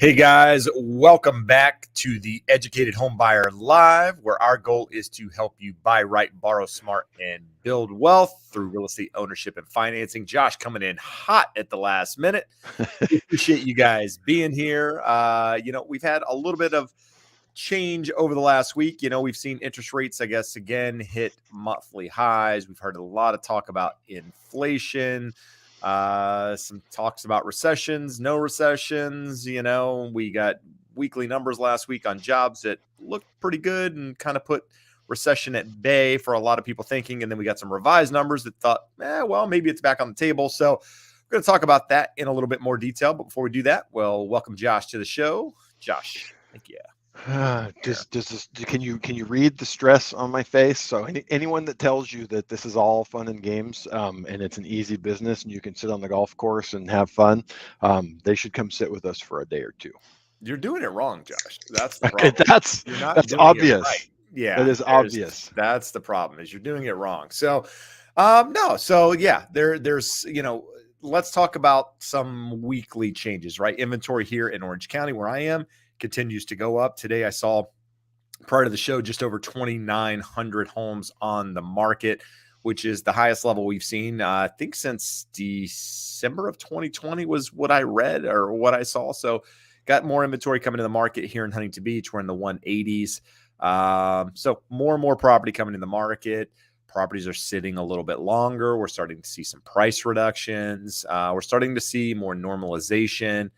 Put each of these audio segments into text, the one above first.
Hey guys, welcome back to the Educated Homebuyer Live, where our goal is to help you buy right, borrow smart, and build wealth through real estate ownership and financing. Josh coming in hot at the last minute. We appreciate you guys being here. We've had a little bit of change over the last week. We've seen interest rates, I guess, again, hit monthly highs. We've heard a lot of talk about inflation. Some talks about recessions, no recessions. We got weekly numbers last week on jobs that looked pretty good and kind of put recession at bay for a lot of people thinking. And then we got some revised numbers that thought, maybe it's back on the table. So we're going to talk about that in a little bit more detail. But before we do that, welcome Josh to the show. Josh, thank you. Can you read the stress on my face? So anyone that tells you that this is all fun and games and it's an easy business and you can sit on the golf course and have fun, they should come sit with us for a day or two. You're doing it wong, Josh. That's the problem. That's obvious. Right. Yeah, that is obvious. That's the problem, is you're doing it wrong. So, there's let's talk about some weekly changes, right? Inventory here in Orange County, where I am, continues to go up. Today I saw, prior to the show, just over 2,900 homes on the market, which is the highest level we've seen, I think, since December of 2020 was what I read or what I saw. So got more inventory coming to the market here in Huntington Beach. We're in the 180s. So more and more property coming in the market. Properties are sitting a little bit longer. We're starting to see some price reductions. We're starting to see more normalization.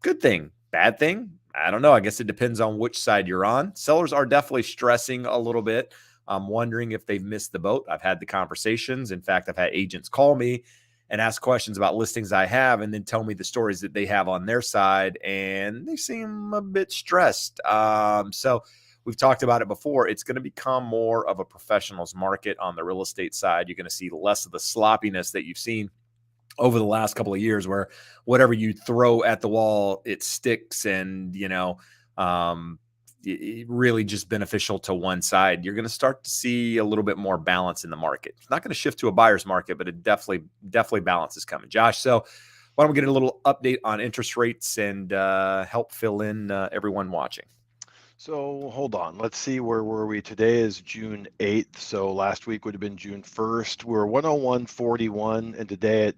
Good thing, bad thing, I don't know. I guess it depends on which side you're on. Sellers are definitely stressing a little bit. I'm wondering if they've missed the boat. I've had the conversations. In fact, I've had agents call me and ask questions about listings I have and then tell me the stories that they have on their side, and they seem a bit stressed. So we've talked about it before. It's going to become more of a professionals market on the real estate side. You're going to see less of the sloppiness that you've seen over the last couple of years, where whatever you throw at the wall, it sticks, and, it really just beneficial to one side. You're going to start to see a little bit more balance in the market. It's not going to shift to a buyer's market, but it definitely balance is coming. Josh, so why don't we get a little update on interest rates and help fill in everyone watching? So hold on, let's see, where were we? Today is June 8th. So last week would have been June 1st. We're 101.41 and today at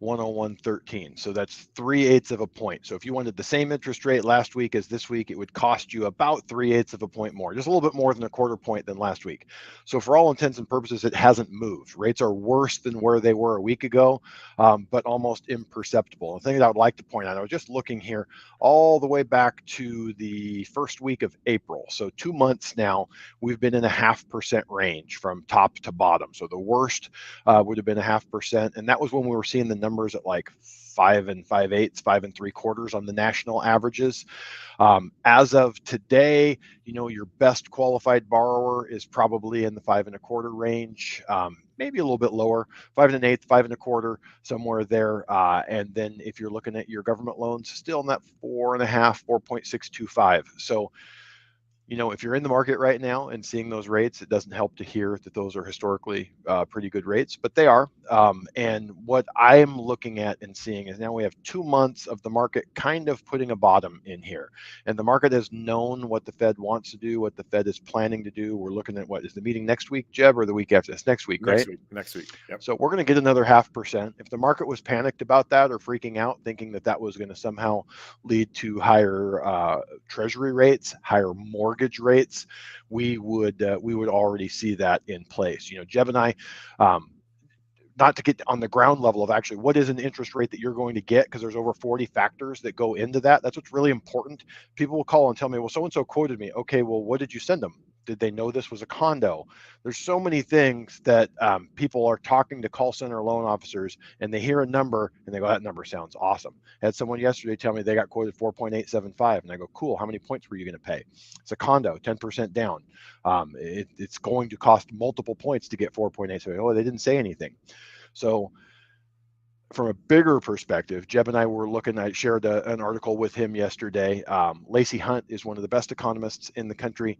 101.13. So that's 3/8 of a point. So if you wanted the same interest rate last week as this week, it would cost you about 3/8 of a point more, just a little bit more than a quarter point than last week. So for all intents and purposes, it hasn't moved. Rates are worse than where they were a week ago, but almost imperceptible. The thing that I would like to point out, I was just looking here all the way back to the first week of April. So 2 months now, we've been in a 0.5% range from top to bottom. So the worst would have been 0.5%. And that was when we were seeing the numbers at like 5 5/8, 5 3/4 on the national averages. As of today, your best qualified borrower is probably in the 5 1/4 range, maybe a little bit lower, 5 1/8, 5 1/4, somewhere there. And then if you're looking at your government loans, still in that 4.5, 4.625. So, if you're in the market right now and seeing those rates, it doesn't help to hear that those are historically pretty good rates, but they are. And what I am looking at and seeing is now we have 2 months of the market kind of putting a bottom in here. And the market has known what the Fed wants to do, what the Fed is planning to do. We're looking at, what is the meeting next week, Jeb, or the week after? It's next week, right? Next week. Yep. So we're going to get another 0.5%. If the market was panicked about that or freaking out, thinking that that was going to somehow lead to higher treasury rates, higher mortgage rates, we would already see that in place. Jeb and I, not to get on the ground level of actually what is an interest rate that you're going to get, because there's over 40 factors that go into that. That's what's really important. People will call and tell me, well, so-and-so quoted me. Okay, well, what did you send them? Did they know this was a condo? There's so many things that people are talking to call center loan officers, and they hear a number and they go, that number sounds awesome. I had someone yesterday tell me they got quoted 4.875, and I go, cool, how many points were you going to pay? It's a condo, 10% down. It's going to cost multiple points to get 4.875. Oh, they didn't say anything. So from a bigger perspective, Jeb and I were looking, I shared an article with him yesterday. Lacey Hunt is one of the best economists in the country.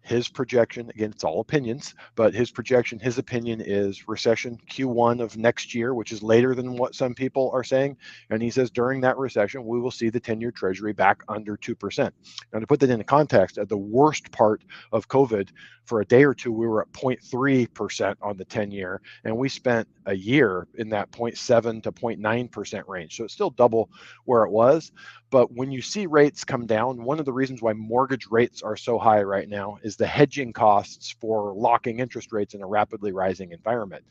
his projection, again, it's all opinions, but his projection, his opinion is recession Q1 of next year, which is later than what some people are saying. And he says during that recession, we will see the 10-year Treasury back under 2%. Now, to put that into context, at the worst part of COVID, for a day or two, we were at 0.3% on the 10-year, and we spent a year in that 0.7 to 0.9% range. So it's still double where it was. But when you see rates come down, one of the reasons why mortgage rates are so high right now is the hedging costs for locking interest rates in a rapidly rising environment.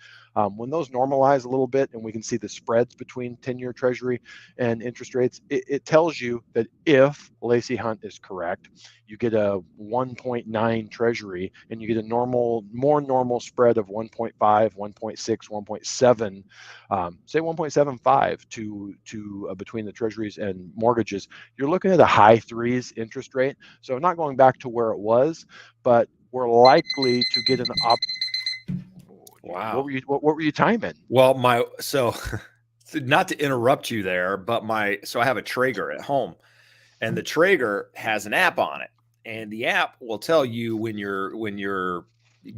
When those normalize a little bit and we can see the spreads between 10-year Treasury and interest rates, it tells you that if Lacey Hunt is correct, you get a 1.9 Treasury and you get a more normal spread of 1.5, 1.6, 1.7, say 1.75 to between the Treasuries and mortgages. You're looking at a high threes interest rate. So not going back to where it was, but we're likely to get an up. Wow. What were you timing? Well, so not to interrupt you there, but so I have a Traeger at home, and the Traeger has an app on it, and the app will tell you when your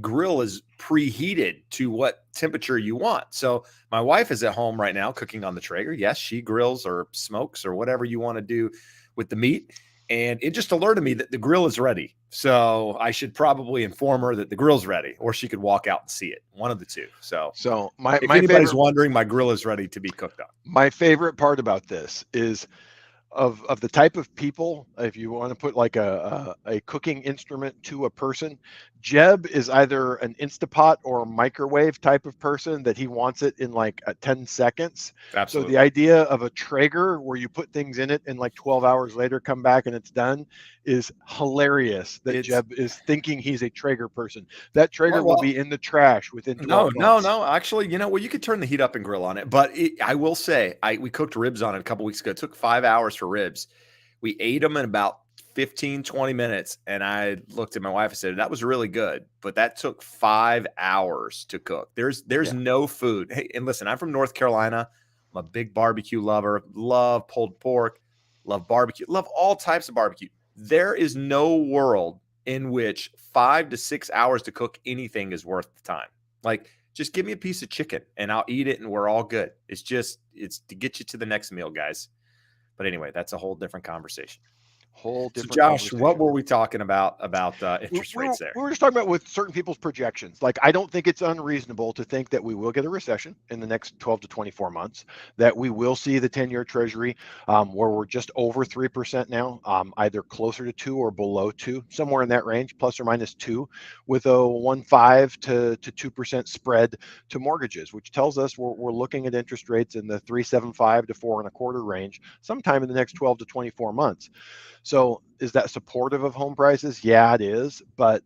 grill is preheated to what temperature you want. So my wife is at home right now cooking on the Traeger. Yes, she grills or smokes or whatever you want to do with the meat. And it just alerted me that the grill is ready. So I should probably inform her that the grill's ready, or she could walk out and see it. One of the two. So if anybody's wondering, my grill is ready to be cooked on. My favorite part about this is of the type of people, if you want to put like a cooking instrument to a person, Jeb is either an Instapot or a microwave type of person that he wants it in like 10 seconds. Absolutely. So the idea of a Traeger where you put things in it and like 12 hours later come back and it's done is hilarious that Jeb is thinking he's a Traeger person. That Traeger will be in the trash within 12 months. No. Actually, you could turn the heat up and grill on it. But I will say, we cooked ribs on it a couple weeks ago. It took 5 hours for ribs. We ate them in about 15, 20 minutes. And I looked at my wife and said, that was really good. But that took 5 hours to cook. There's no food. Hey, and listen, I'm from North Carolina. I'm a big barbecue lover. Love pulled pork. Love barbecue. Love all types of barbecue. There is no world in which 5 to 6 hours to cook anything is worth the time. Like, just give me a piece of chicken and I'll eat it and we're all good. It's to get you to the next meal, guys. But anyway, that's a whole different conversation. So Josh, what were we talking about interest rates there? We were just talking about with certain people's projections. Like, I don't think it's unreasonable to think that we will get a recession in the next 12 to 24 months, that we will see the 10-year Treasury where we're just over 3% now, either closer to 2 or below 2, somewhere in that range, plus or minus 2, with a 1.5 to 2% spread to mortgages, which tells us we're looking at interest rates in the 3.75 to 4.25 range sometime in the next 12 to 24 months. So is that supportive of home prices? Yeah, it is. But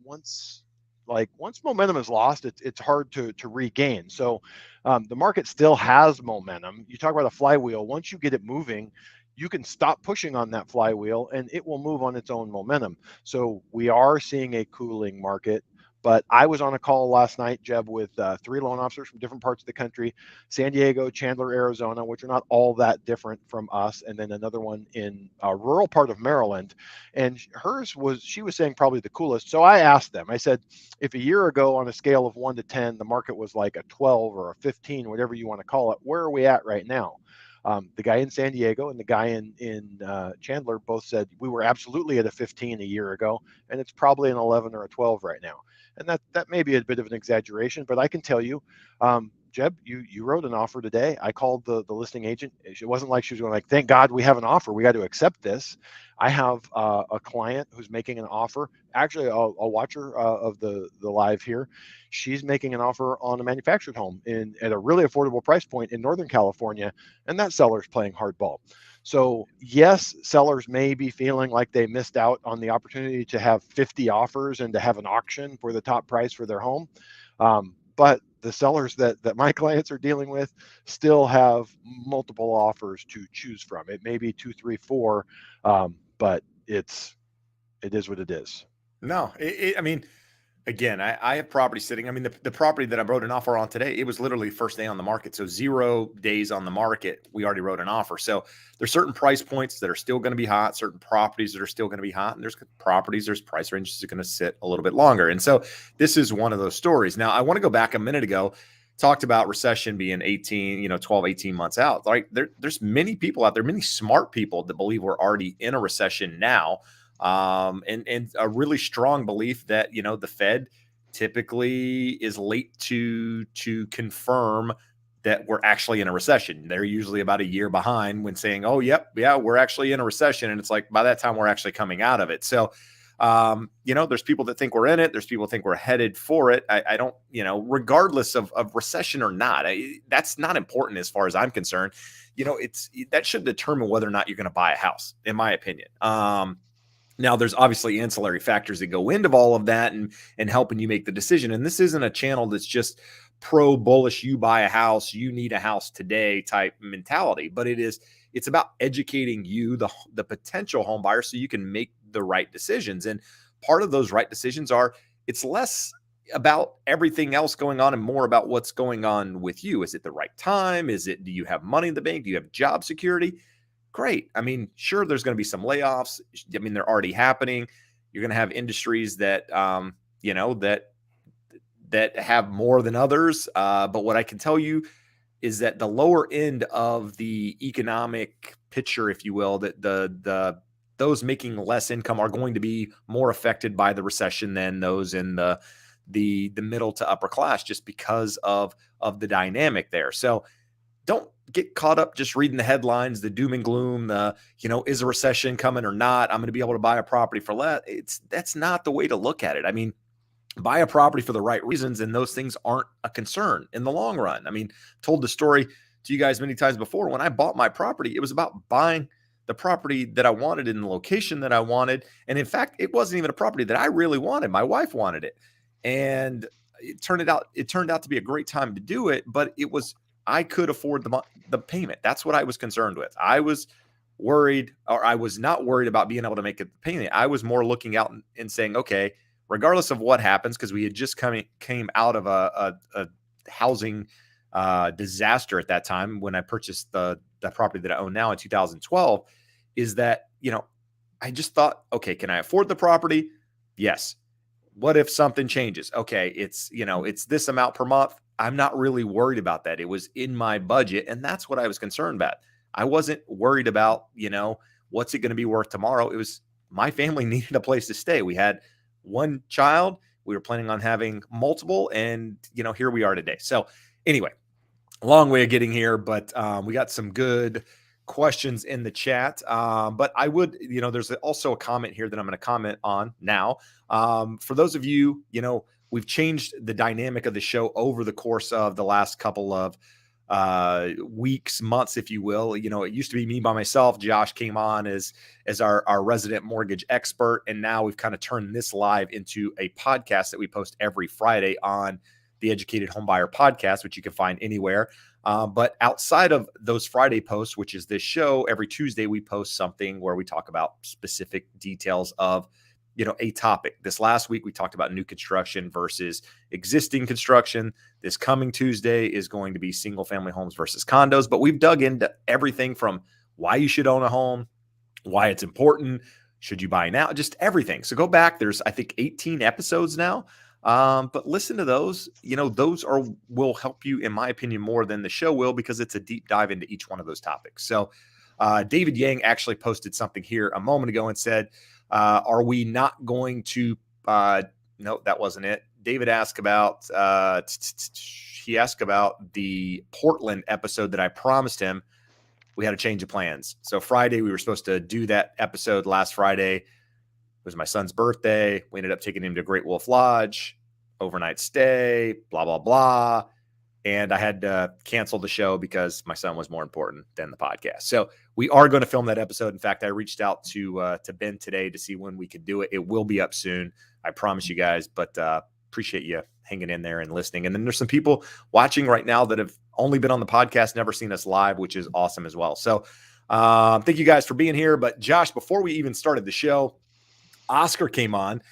once momentum is lost, it's hard to regain. So the market still has momentum. You talk about a flywheel. Once you get it moving, you can stop pushing on that flywheel and it will move on its own momentum. So we are seeing a cooling market. But I was on a call last night, Jeb, with 3 loan officers from different parts of the country, San Diego, Chandler, Arizona, which are not all that different from us, and then another one in a rural part of Maryland. And she was saying probably the coolest. So I asked them, I said, if a year ago on a scale of 1 to 10, the market was like a 12 or a 15, whatever you want to call it, where are we at right now? The guy in San Diego and the guy in Chandler both said we were absolutely at a 15 a year ago, and it's probably an 11 or a 12 right now. And that may be a bit of an exaggeration, but I can tell you, Jeb, you wrote an offer today. I called the listing agent. It wasn't like she was going like, thank God we have an offer. We got to accept this. I have a client who's making an offer. Actually, a watcher of the live here. She's making an offer on a manufactured home at a really affordable price point in Northern California, and that seller's playing hardball. So yes, sellers may be feeling like they missed out on the opportunity to have 50 offers and to have an auction for the top price for their home. But the sellers that my clients are dealing with still have multiple offers to choose from. It may be 2, 3, 4, but it is what it is. No, I mean, Again, I have property sitting. I mean, the property that I wrote an offer on today, it was literally first day on the market. So 0 days on the market, we already wrote an offer. So there's certain price points that are still going to be hot, certain properties that are still going to be hot. And there's price ranges that are going to sit a little bit longer. And so this is one of those stories. Now, I want to go back a minute ago, talked about recession being 12, 18 months out. Like there's many people out there, many smart people that believe we're already in a recession now. And a really strong belief that, the Fed typically is late to confirm that we're actually in a recession. They're usually about a year behind when saying, oh, yep, yeah, we're actually in a recession. And it's like, by that time, we're actually coming out of it. So, there's people that think we're in it. There's people that think we're headed for it. I don't, regardless of recession or not, that's not important as far as I'm concerned. That should determine whether or not you're going to buy a house, in my opinion. Now, there's obviously ancillary factors that go into all of that and helping you make the decision. And this isn't a channel that's just pro bullish, you buy a house, you need a house today type mentality, but it's about educating you, the potential home buyer, so you can make the right decisions. And part of those right decisions it's less about everything else going on and more about what's going on with you. Is it the right time? Do you have money in the bank? Do you have job security? Great. I mean, sure, there's going to be some layoffs. I mean, they're already happening. You're going to have industries that, that have more than others. But what I can tell you is that the lower end of the economic picture, if you will, that those making less income are going to be more affected by the recession than those in the middle to upper class, just because of the dynamic there. So don't get caught up just reading the headlines, the doom and gloom, is a recession coming or not? I'm going to be able to buy a property for less. That's not the way to look at it. I mean, buy a property for the right reasons, and those things aren't a concern in the long run. I mean, told the story to you guys many times before. When I bought my property, it was about buying the property that I wanted in the location that I wanted. And in fact, it wasn't even a property that I really wanted. My wife wanted it. And it turned out to be a great time to do it, but I could afford the payment. That's what I was concerned with. I was worried, or I was not worried about being able to make a payment. I was more looking out and saying, okay, regardless of what happens, because we had just came out of a housing disaster at that time when I purchased the property that I own now in 2012, is that, I just thought, okay, can I afford the property? Yes. What if something changes? Okay, it's this amount per month. I'm not really worried about that. It was in my budget, and that's what I was concerned about. I wasn't worried about, what's it going to be worth tomorrow. It was my family needed a place to stay. We had one child. We were planning on having multiple, and, here we are today. So anyway, long way of getting here, but we got some good questions in the chat. But I would, there's also a comment here that I'm going to comment on now. For those of you, we've changed the dynamic of the show over the course of the last couple of weeks, months, if you will. It used to be me by myself. Josh came on as our resident mortgage expert. And now we've kind of turned this live into a podcast that we post every Friday on the Educated Homebuyer Podcast, which you can find anywhere. But outside of those Friday posts, which is this show, every Tuesday we post something where we talk about specific details of a topic. This last week, we talked about new construction versus existing construction. This coming Tuesday is going to be single family homes versus condos, but we've dug into everything from why you should own a home, why it's important, should you buy now, just everything. So go back. There's, I think, 18 episodes now. But listen to those, those will help you, in my opinion, more than the show will, because it's a deep dive into each one of those topics. So David Yang actually posted something here a moment ago and said, are we not going to, no, that wasn't it. David asked about, he asked about the Portland episode that I promised him. We had a change of plans. So Friday, we were supposed to do that episode last Friday. It was my son's birthday. We ended up taking him to Great Wolf Lodge, overnight stay, blah, blah, blah. And I had to cancel the show because my son was more important than the podcast. So we are going to film that episode. In fact, I reached out to Ben today to see when we could do it. It will be up soon, I promise you guys. But appreciate you hanging in there and listening. And then there's some people watching right now that have only been on the podcast, never seen us live, which is awesome as well. So thank you guys for being here. But Josh, before we even started the show, Oscar came on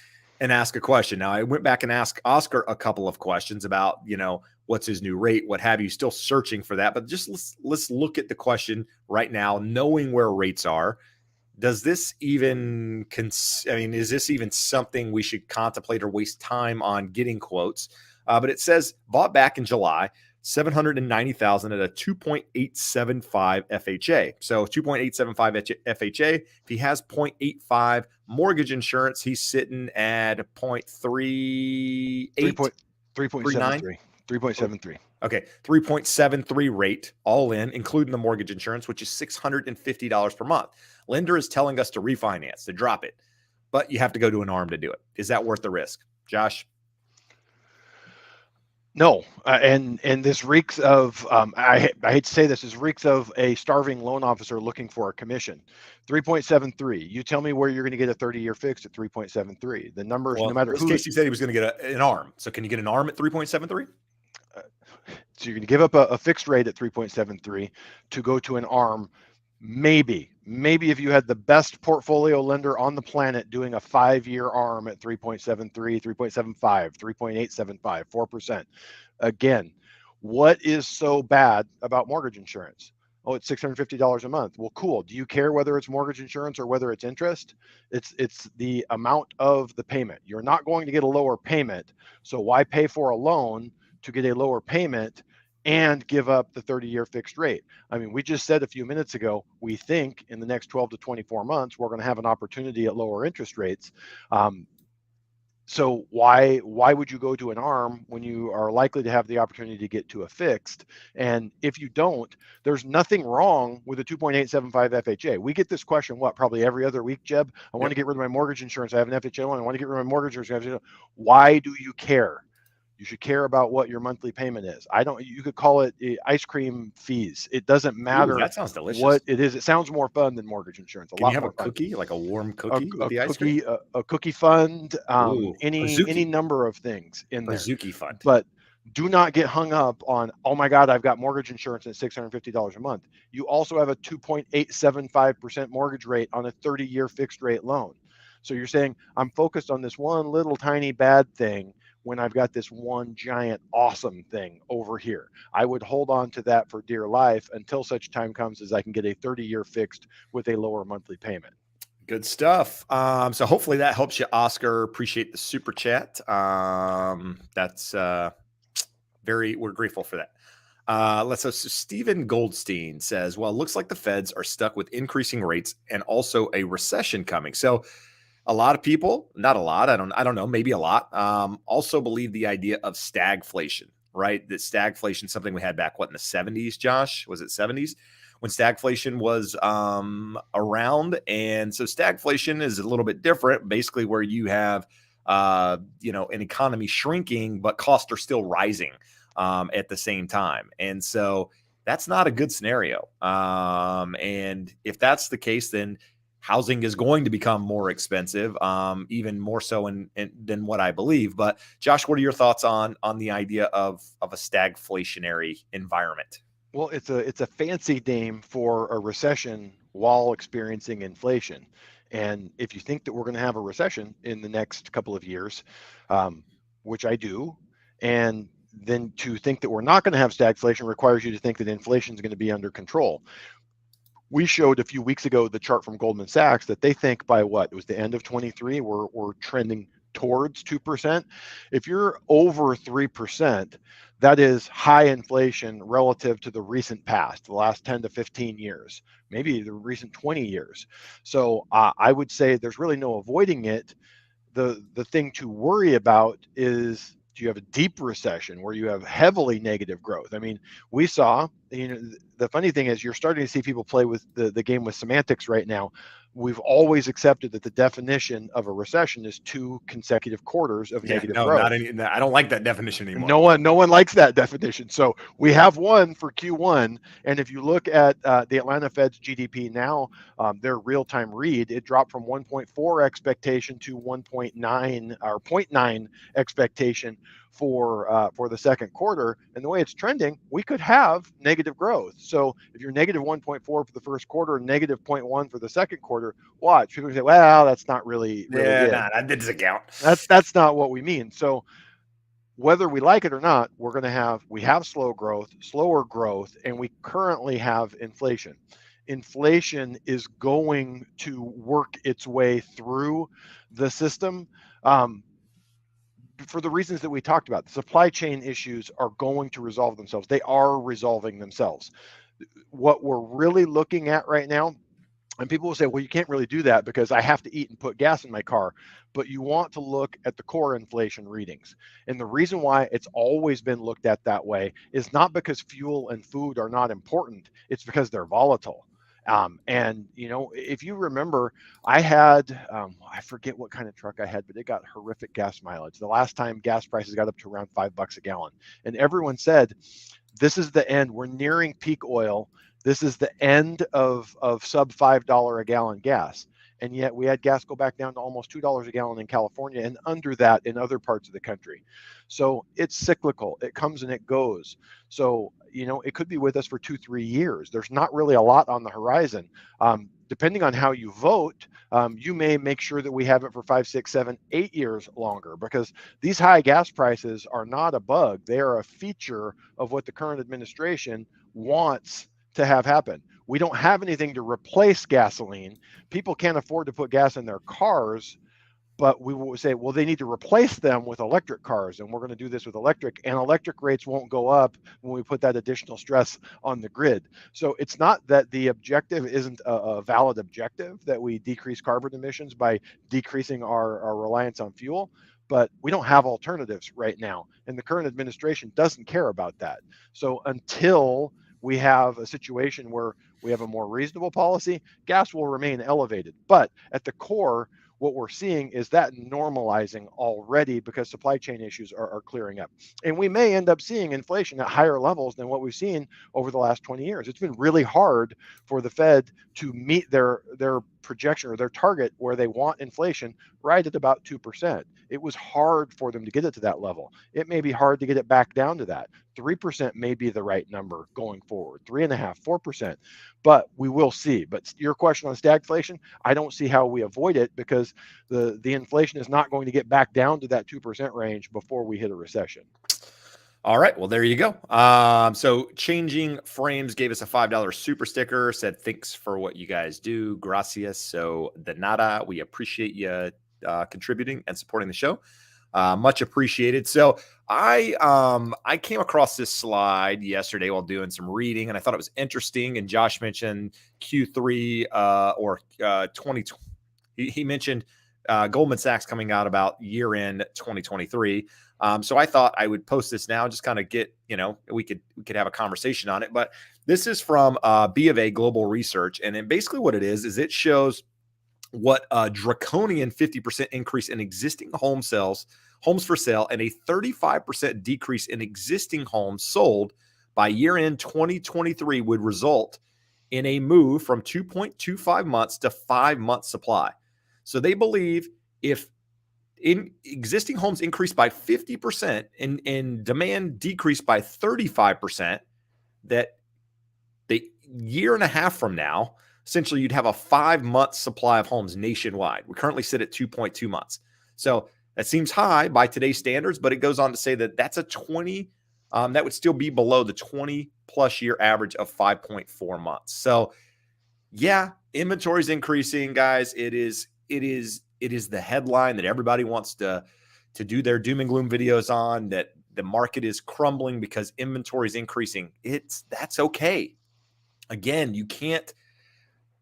and ask a question. Now, I went back and asked Oscar a couple of questions about, what's his new rate, what have you, still searching for that. But just let's look at the question right now, knowing where rates are. Does this even, is this even something we should contemplate or waste time on getting quotes? But it says bought back in July, 790,000 at a 2.875 FHA. So 2.875 FHA. If he has 0.85 mortgage insurance, he's sitting at 0.38. 3.73. 3.73. Okay, 3.73 rate all in, including the mortgage insurance, which is $650 per month. Lender is telling us to refinance, to drop it, but you have to go to an ARM to do it. Is that worth the risk? Josh? No, and this reeks of I hate to say this reeks of a starving loan officer looking for a commission. 3.73. You tell me where you're going to get a 30-year fixed at 3.73. The numbers, no matter who. In this case, he said he was going to get an ARM. So can you get an ARM at 3.73? So you're going to give up a fixed rate at 3.73 to go to an ARM. Maybe if you had the best portfolio lender on the planet doing a 5-year ARM at 3.73, 3.75, 3.875, 4%. Again, what is so bad about mortgage insurance? Oh, it's $650 a month. Well, cool. Do you care whether it's mortgage insurance or whether it's interest? It's the amount of the payment. You're not going to get a lower payment. So why pay for a loan to get a lower payment and give up the 30-year fixed rate? I mean, we just said a few minutes ago, we think in the next 12 to 24 months, we're going to have an opportunity at lower interest rates. So why would you go to an ARM when you are likely to have the opportunity to get to a fixed? And if you don't, there's nothing wrong with a 2.875 FHA. We get this question, probably every other week, Jeb? I want to get rid of my mortgage insurance. I have an FHA loan. I want to get rid of my mortgage insurance. Why do you care? You should care about what your monthly payment is. You could call it ice cream fees. It doesn't matter. Ooh, that sounds delicious. What it is. It sounds more fun than mortgage insurance. Can you have a cookie, like a warm cookie with the ice cream? A cookie fund, Ooh, any number of things in there. Zuki fund. But do not get hung up on, oh my God, I've got mortgage insurance at $650 a month. You also have a 2.875% mortgage rate on a 30-year fixed rate loan. So you're saying, I'm focused on this one little tiny bad thing when I've got this one giant awesome thing over here. I would hold on to that for dear life until such time comes as I can get a 30-year fixed with a lower monthly payment. Good stuff. So hopefully that helps you, Oscar. Appreciate the super chat. That's we're grateful for that. So Stephen Goldstein says, well, it looks like the Feds are stuck with increasing rates and also a recession coming. So a lot of people, not a lot, I don't know, maybe a lot, also believe the idea of stagflation, right? That stagflation, something we had back, in the 70s, Josh? Was it 70s? When stagflation was around. And so stagflation is a little bit different, basically where you have, an economy shrinking, but costs are still rising at the same time. And so that's not a good scenario. And if that's the case, then housing is going to become more expensive, even more so than what I believe. But Josh, what are your thoughts on the idea of a stagflationary environment? Well, it's a fancy name for a recession while experiencing inflation. And if you think that we're going to have a recession in the next couple of years, which I do, and then to think that we're not going to have stagflation requires you to think that inflation is going to be under control. We showed a few weeks ago the chart from Goldman Sachs that they think by it was the end of 23, we're trending towards 2%. If you're over 3%, that is high inflation relative to the recent past, the last 10 to 15 years, maybe the recent 20 years. So I would say there's really no avoiding it. The thing to worry about is, do you have a deep recession where you have heavily negative growth? I mean, we saw, the funny thing is you're starting to see people play with the game with semantics right now. We've always accepted that the definition of a recession is 2 consecutive quarters of negative growth. I don't like that definition anymore. No one likes that definition. So we have one for Q1. And if you look at the Atlanta Fed's GDP now, their real-time read, it dropped from 1.4 expectation to 1.9 or 0.9 expectation for the second quarter, and the way it's trending, we could have negative growth. So if you're negative 1.4 for the first quarter, negative 0.1 for the second quarter, watch. People say, well, that's not really Yeah, it. nah, that doesn't count. That's not what we mean. So whether we like it or not, we have slower growth, and we currently have inflation. Inflation is going to work its way through the system. For the reasons that we talked about, the supply chain issues are going to resolve themselves. They are resolving themselves. What we're really looking at right now, and people will say, well, you can't really do that because I have to eat and put gas in my car. But you want to look at the core inflation readings. And the reason why it's always been looked at that way is not because fuel and food are not important, it's because they're volatile. And if you remember, I had I forget what kind of truck I had, but it got horrific gas mileage. The last time gas prices got up to around $5 a gallon, and everyone said, "This is the end. We're nearing peak oil. This is the end of sub $5 a gallon gas." And yet we had gas go back down to almost $2 a gallon in California and under that in other parts of the country. So it's cyclical. It comes and it goes. So, it could be with us for 2-3 years. There's not really a lot on the horizon. Depending on how you vote, you may make sure that we have it for 5, 6, 7, 8 years longer, because these high gas prices are not a bug. They are a feature of what the current administration wants to have happen. We don't have anything to replace gasoline. People can't afford to put gas in their cars, but we will say, well, they need to replace them with electric cars, and we're going to do this with electric, and electric rates won't go up when we put that additional stress on the grid. So it's not that the objective isn't a valid objective, that we decrease carbon emissions by decreasing our reliance on fuel, but we don't have alternatives right now, and the current administration doesn't care about that. So until we have a situation where we have a more reasonable policy, gas will remain elevated. But at the core, what we're seeing is that normalizing already, because supply chain issues are clearing up. And we may end up seeing inflation at higher levels than what we've seen over the last 20 years. It's been really hard for the Fed to meet their projection or their target where they want inflation right at about 2%. It was hard for them to get it to that level. It may be hard to get it back down to that. 3% may be the right number going forward, 3.5%, 4%, but we will see. But your question on stagflation, I don't see how we avoid it, because the inflation is not going to get back down to that 2% range before we hit a recession. All right. Well, there you go. So Changing Frames gave us a $5 super sticker, said, thanks for what you guys do. Gracias. So de nada. We appreciate you contributing and supporting the show. Much appreciated. So I came across this slide yesterday while doing some reading, and I thought it was interesting. And Josh mentioned Q3 or 2020. He mentioned Goldman Sachs coming out about year-end 2023. So I thought I would post this now, just kind of get, we could have a conversation on it. But this is from B of A Global Research, and then basically what it is it shows what a draconian 50% increase in existing homes for sale, and a 35% decrease in existing homes sold by year-end 2023 would result in a move from 2.25 months to 5 months supply. So they believe if existing homes increased by 50% and demand decreased by 35%, that the year and a half from now, essentially you'd have a 5-month supply of homes nationwide. We currently sit at 2.2 months. So that seems high by today's standards, but it goes on to say that that's a 20, that would still be below the 20 plus year average of 5.4 months. So yeah, inventory is increasing, guys. It is the headline that everybody wants to do their doom and gloom videos on, that the market is crumbling because inventory is increasing. That's okay. Again, you can't,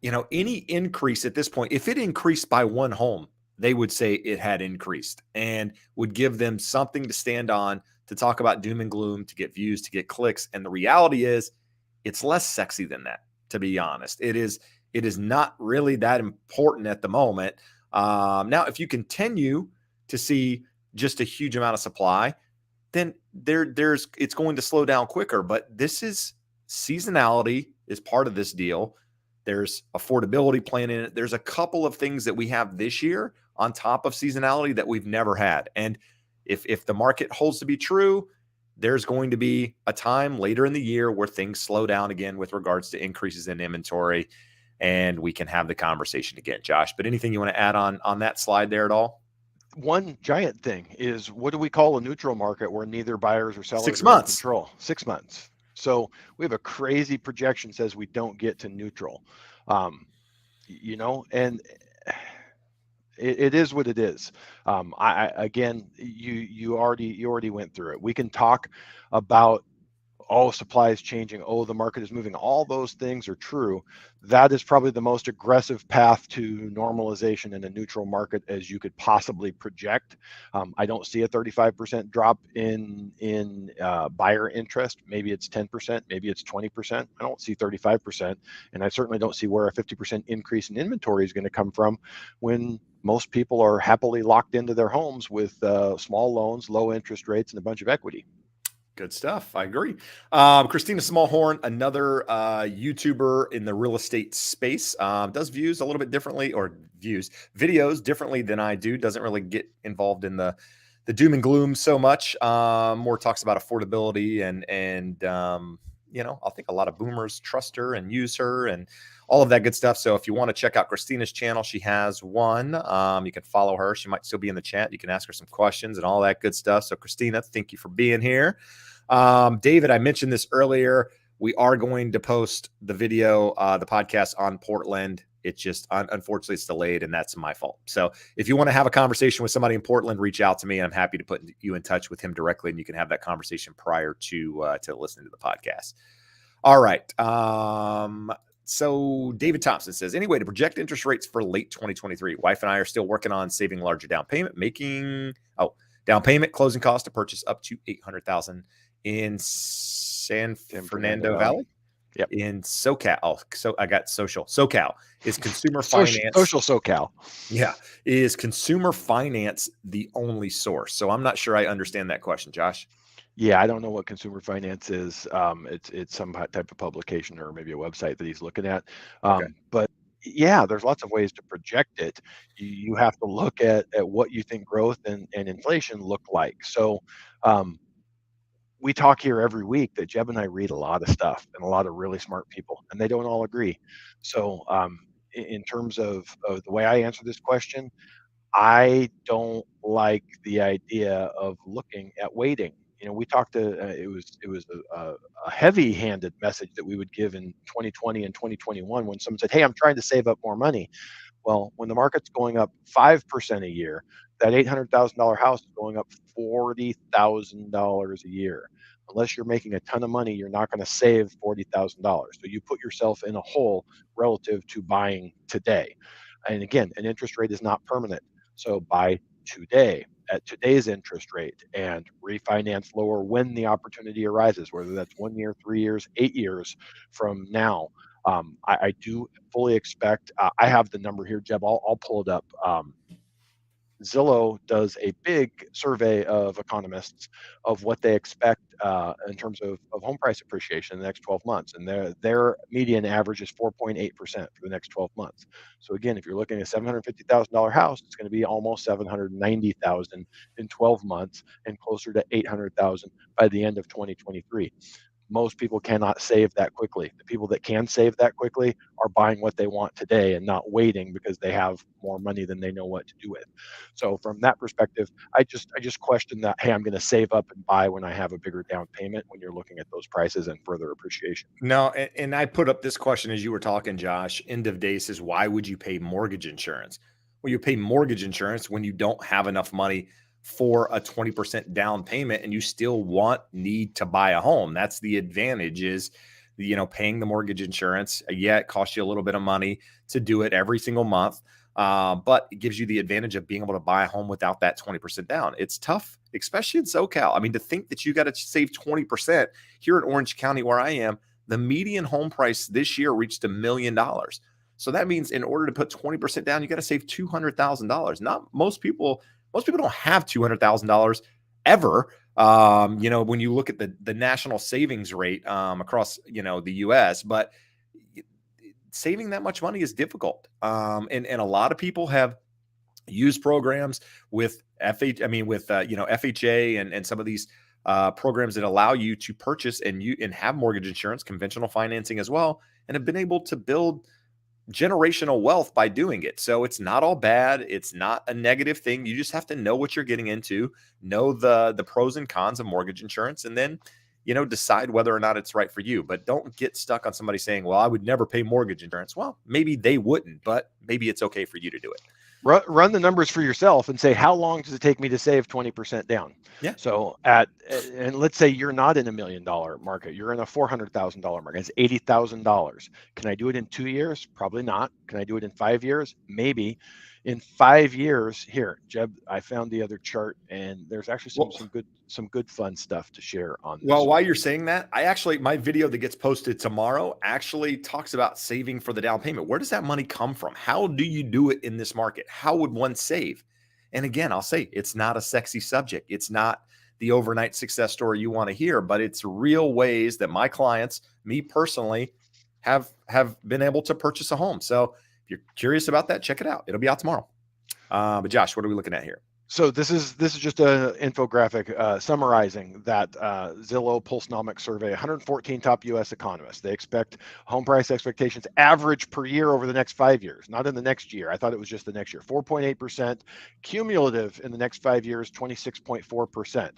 any increase at this point, if it increased by one home, they would say it had increased and would give them something to stand on, to talk about doom and gloom, to get views, to get clicks. And the reality is it's less sexy than that, to be honest. It is not really that important at the moment. Now, if you continue to see just a huge amount of supply, then it's going to slow down quicker. But this is seasonality is part of this deal. There's affordability plan in it. There's a couple of things that we have this year on top of seasonality that we've never had. And If the market holds to be true, there's going to be a time later in the year where things slow down again with regards to increases in inventory, and we can have the conversation again, Josh. But anything you want to add on that slide there at all? One giant thing is, what do we call a neutral market where neither buyers or sellers 6 are in months. control? 6 months. So we have a crazy projection says we don't get to neutral, and it is what it is. Again, you already went through it. We can talk about, oh, supply is changing, oh, the market is moving. All those things are true. That is probably the most aggressive path to normalization in a neutral market as you could possibly project. I don't see a 35% drop in buyer interest. Maybe it's 10%, maybe it's 20%. I don't see 35%, and I certainly don't see where a 50% increase in inventory is going to come from when most people are happily locked into their homes with small loans, low interest rates, and a bunch of equity. Good stuff. I agree. Christina Smallhorn, another YouTuber in the real estate space, does videos differently than I do. Doesn't really get involved in the doom and gloom so much. More talks about affordability and I think a lot of boomers trust her and use her and all of that good stuff. So if you want to check out Christina's channel, she has one. You can follow her. She might still be in the chat. You can ask her some questions and all that good stuff. So Christina, thank you for being here. David, I mentioned this earlier. We are going to post the video, the podcast on Portland. It just, unfortunately, it's delayed, and that's my fault. So if you want to have a conversation with somebody in Portland, reach out to me. I'm happy to put you in touch with him directly, and you can have that conversation prior to listening to the podcast. All right. So David Thompson says, anyway, to project interest rates for late 2023, wife and I are still working on saving larger down payment, down payment, closing cost to purchase up to $800,000 in San Fernando Valley. Yep. In SoCal. Oh, so I got social. SoCal is consumer finance. Social SoCal. Yeah. Is consumer finance the only source? So I'm not sure I understand that question, Josh. Yeah, I don't know what consumer finance is. It's some type of publication or maybe a website that he's looking at. Okay. But yeah, there's lots of ways to project it. You have to look at what you think growth and inflation look like. So we talk here every week that Jeb and I read a lot of stuff and a lot of really smart people, and they don't all agree. So in terms of the way I answer this question, I don't like the idea of looking at waiting. We talked to it was a heavy-handed message that we would give in 2020 and 2021 when someone said, "Hey, I'm trying to save up more money." Well, when the market's going up 5% a year, that $800,000 house is going up $40,000 a year. Unless you're making a ton of money, you're not going to save $40,000. So you put yourself in a hole relative to buying today. And again, an interest rate is not permanent. So buy today at today's interest rate and refinance lower when the opportunity arises, whether that's 1 year, 3 years, 8 years from now. I do fully expect, I have the number here, Jeb, I'll pull it up. Zillow does a big survey of economists of what they expect in terms of home price appreciation in the next 12 months. And their median average is 4.8% for the next 12 months. So again, if you're looking at a $750,000 house, it's going to be almost $790,000 in 12 months and closer to $800,000 by the end of 2023. Most people cannot save that quickly. The people that can save that quickly are buying what they want today and not waiting because they have more money than they know what to do with. So from that perspective, I just question that, hey, I'm going to save up and buy when I have a bigger down payment when you're looking at those prices and further appreciation. No, and I put up this question as you were talking, Josh. End of day says, why would you pay mortgage insurance? Well, you pay mortgage insurance when you don't have enough money for a 20% down payment and you still need to buy a home. That's the advantage is, paying the mortgage insurance. Yeah, it costs you a little bit of money to do it every single month. But it gives you the advantage of being able to buy a home without that 20% down. It's tough, especially in SoCal. I mean, to think that you got to save 20% here in Orange County where I am, the median home price this year reached $1 million. So that means in order to put 20% down, you got to save $200,000. Not most people don't have $200,000 ever. When you look at the national savings rate across, the US, but saving that much money is difficult. And a lot of people have use programs with FHA and some of these programs that allow you to purchase and have mortgage insurance, conventional financing as well, and have been able to build generational wealth by doing it. So it's not all bad. It's not a negative thing. You just have to know what you're getting into, know the pros and cons of mortgage insurance, and then, decide whether or not it's right for you. But don't get stuck on somebody saying, well, I would never pay mortgage insurance. Well, maybe they wouldn't, but maybe it's okay for you to do it. Run the numbers for yourself and say, how long does it take me to save 20% down? Yeah. So and let's say you're not in $1 million market, you're in a $400,000 market. It's $80,000. Can I do it in 2 years? Probably not. Can I do it in 5 years? Maybe. In 5 years, here, Jeb, I found the other chart, and there's actually some good fun stuff to share on this. Well, while you're saying that, my video that gets posted tomorrow actually talks about saving for the down payment. Where does that money come from? How do you do it in this market? How would one save? And again, I'll say it's not a sexy subject. It's not the overnight success story you want to hear, but it's real ways that my clients, me personally, have been able to purchase a home. So if you're curious about that, check it out. It'll be out tomorrow. But Josh, what are we looking at here? So this is just an infographic summarizing that Zillow Pulsenomics survey. 114 top U.S. economists. They expect home price expectations average per year over the next 5 years, not in the next year. I thought it was just the next year. 4.8% cumulative in the next 5 years. 26.4%.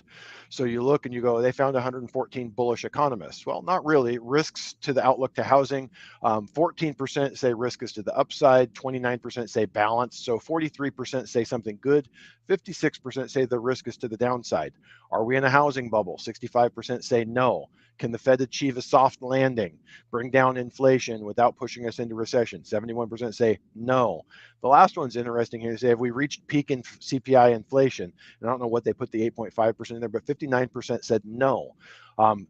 So you look and you go, they found 114 bullish economists. Well, not really. Risks to the outlook to housing. 14% say risk is to the upside. 29% say balance. So 43% say something good. 56% say the risk is to the downside. Are we in a housing bubble? 65% say no. Can the Fed achieve a soft landing, bring down inflation without pushing us into recession? 71% say no. The last one's interesting here. They say, have we reached peak in CPI inflation? And I don't know what they put the 8.5% in there, but 59% said no.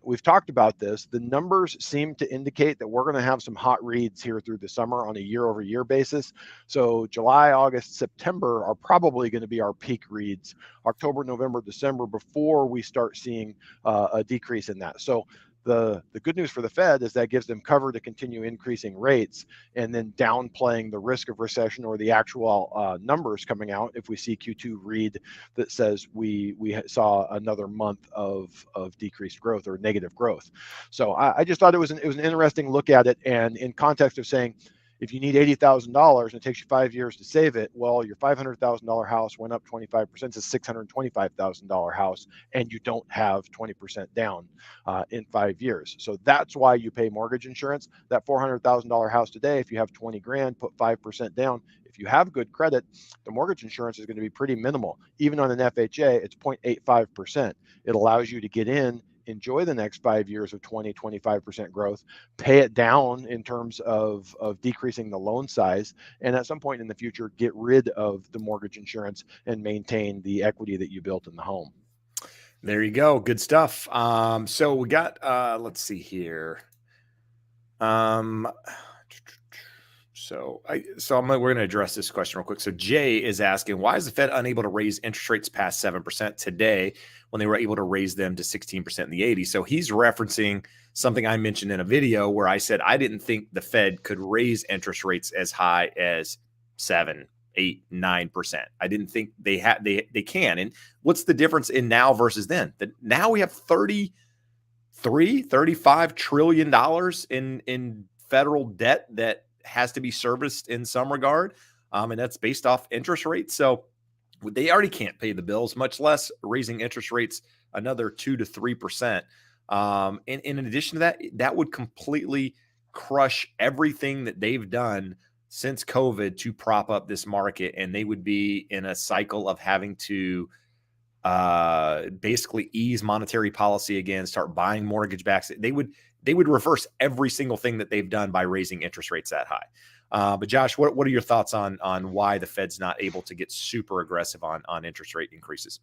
We've talked about this. The numbers seem to indicate that we're going to have some hot reads here through the summer on a year-over-year basis. So July, August, September are probably going to be our peak reads. October, November, December, before we start seeing a decrease in that. So the good news for the Fed is that gives them cover to continue increasing rates and then downplaying the risk of recession or the actual numbers coming out if we see Q2 read that says we saw another month of decreased growth or negative growth. So I just thought it was an interesting look at it, and in context of saying, if you need $80,000 and it takes you 5 years to save it, well, your $500,000 house went up 25% to $625,000 house, and you don't have 20% down in 5 years. So that's why you pay mortgage insurance. That $400,000 house today, if you have 20 grand, put 5% down. If you have good credit, the mortgage insurance is going to be pretty minimal. Even on an FHA, it's 0.85%. It allows you to get in, enjoy the next 5 years of 20-25% growth, pay it down in terms of decreasing the loan size, and at some point in the future, get rid of the mortgage insurance and maintain the equity that you built in the home. There you go. Good stuff. So we got, let's see here. We're going to address this question real quick. So Jay is asking, why is the Fed unable to raise interest rates past 7% today when they were able to raise them to 16% in the 80s? So he's referencing something I mentioned in a video where I said I didn't think the Fed could raise interest rates as high as 7, 8, 9%. I didn't think they can. And what's the difference in now versus then? Now we have $35 trillion in federal debt that has to be serviced in some regard. And that's based off interest rates. So they already can't pay the bills, much less raising interest rates another 2 to 3%. And in addition to that, that would completely crush everything that they've done since COVID to prop up this market. And they would be in a cycle of having to basically ease monetary policy again, start buying mortgage backs. They would reverse every single thing that they've done by raising interest rates that high. But Josh, what are your thoughts on why the Fed's not able to get super aggressive on interest rate increases?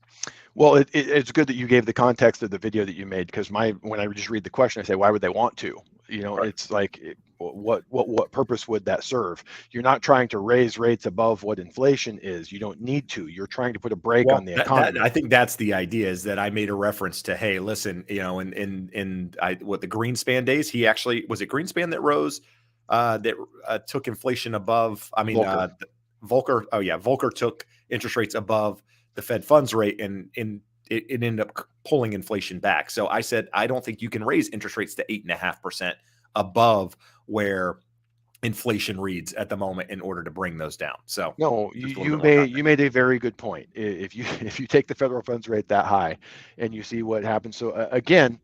Well, it's good that you gave the context of the video that you made, because when I just read the question, I say, why would they want to? Right. It's like, what purpose would that serve? You're not trying to raise rates above what inflation is. You don't need to. You're trying to put a brake on the economy. I think that's the idea, is that I made a reference to, hey, listen, in the Greenspan days, he actually, was it Greenspan that rose, that took inflation above, Volcker. Volcker. Oh yeah. Volcker took interest rates above the Fed funds rate, and it ended up pulling inflation back. So I said, I don't think you can raise interest rates to 8.5% above where inflation reads at the moment in order to bring those down. So no, just a little you bit more context. made a very good point. If you take the federal funds rate that high and you see what happens. So again,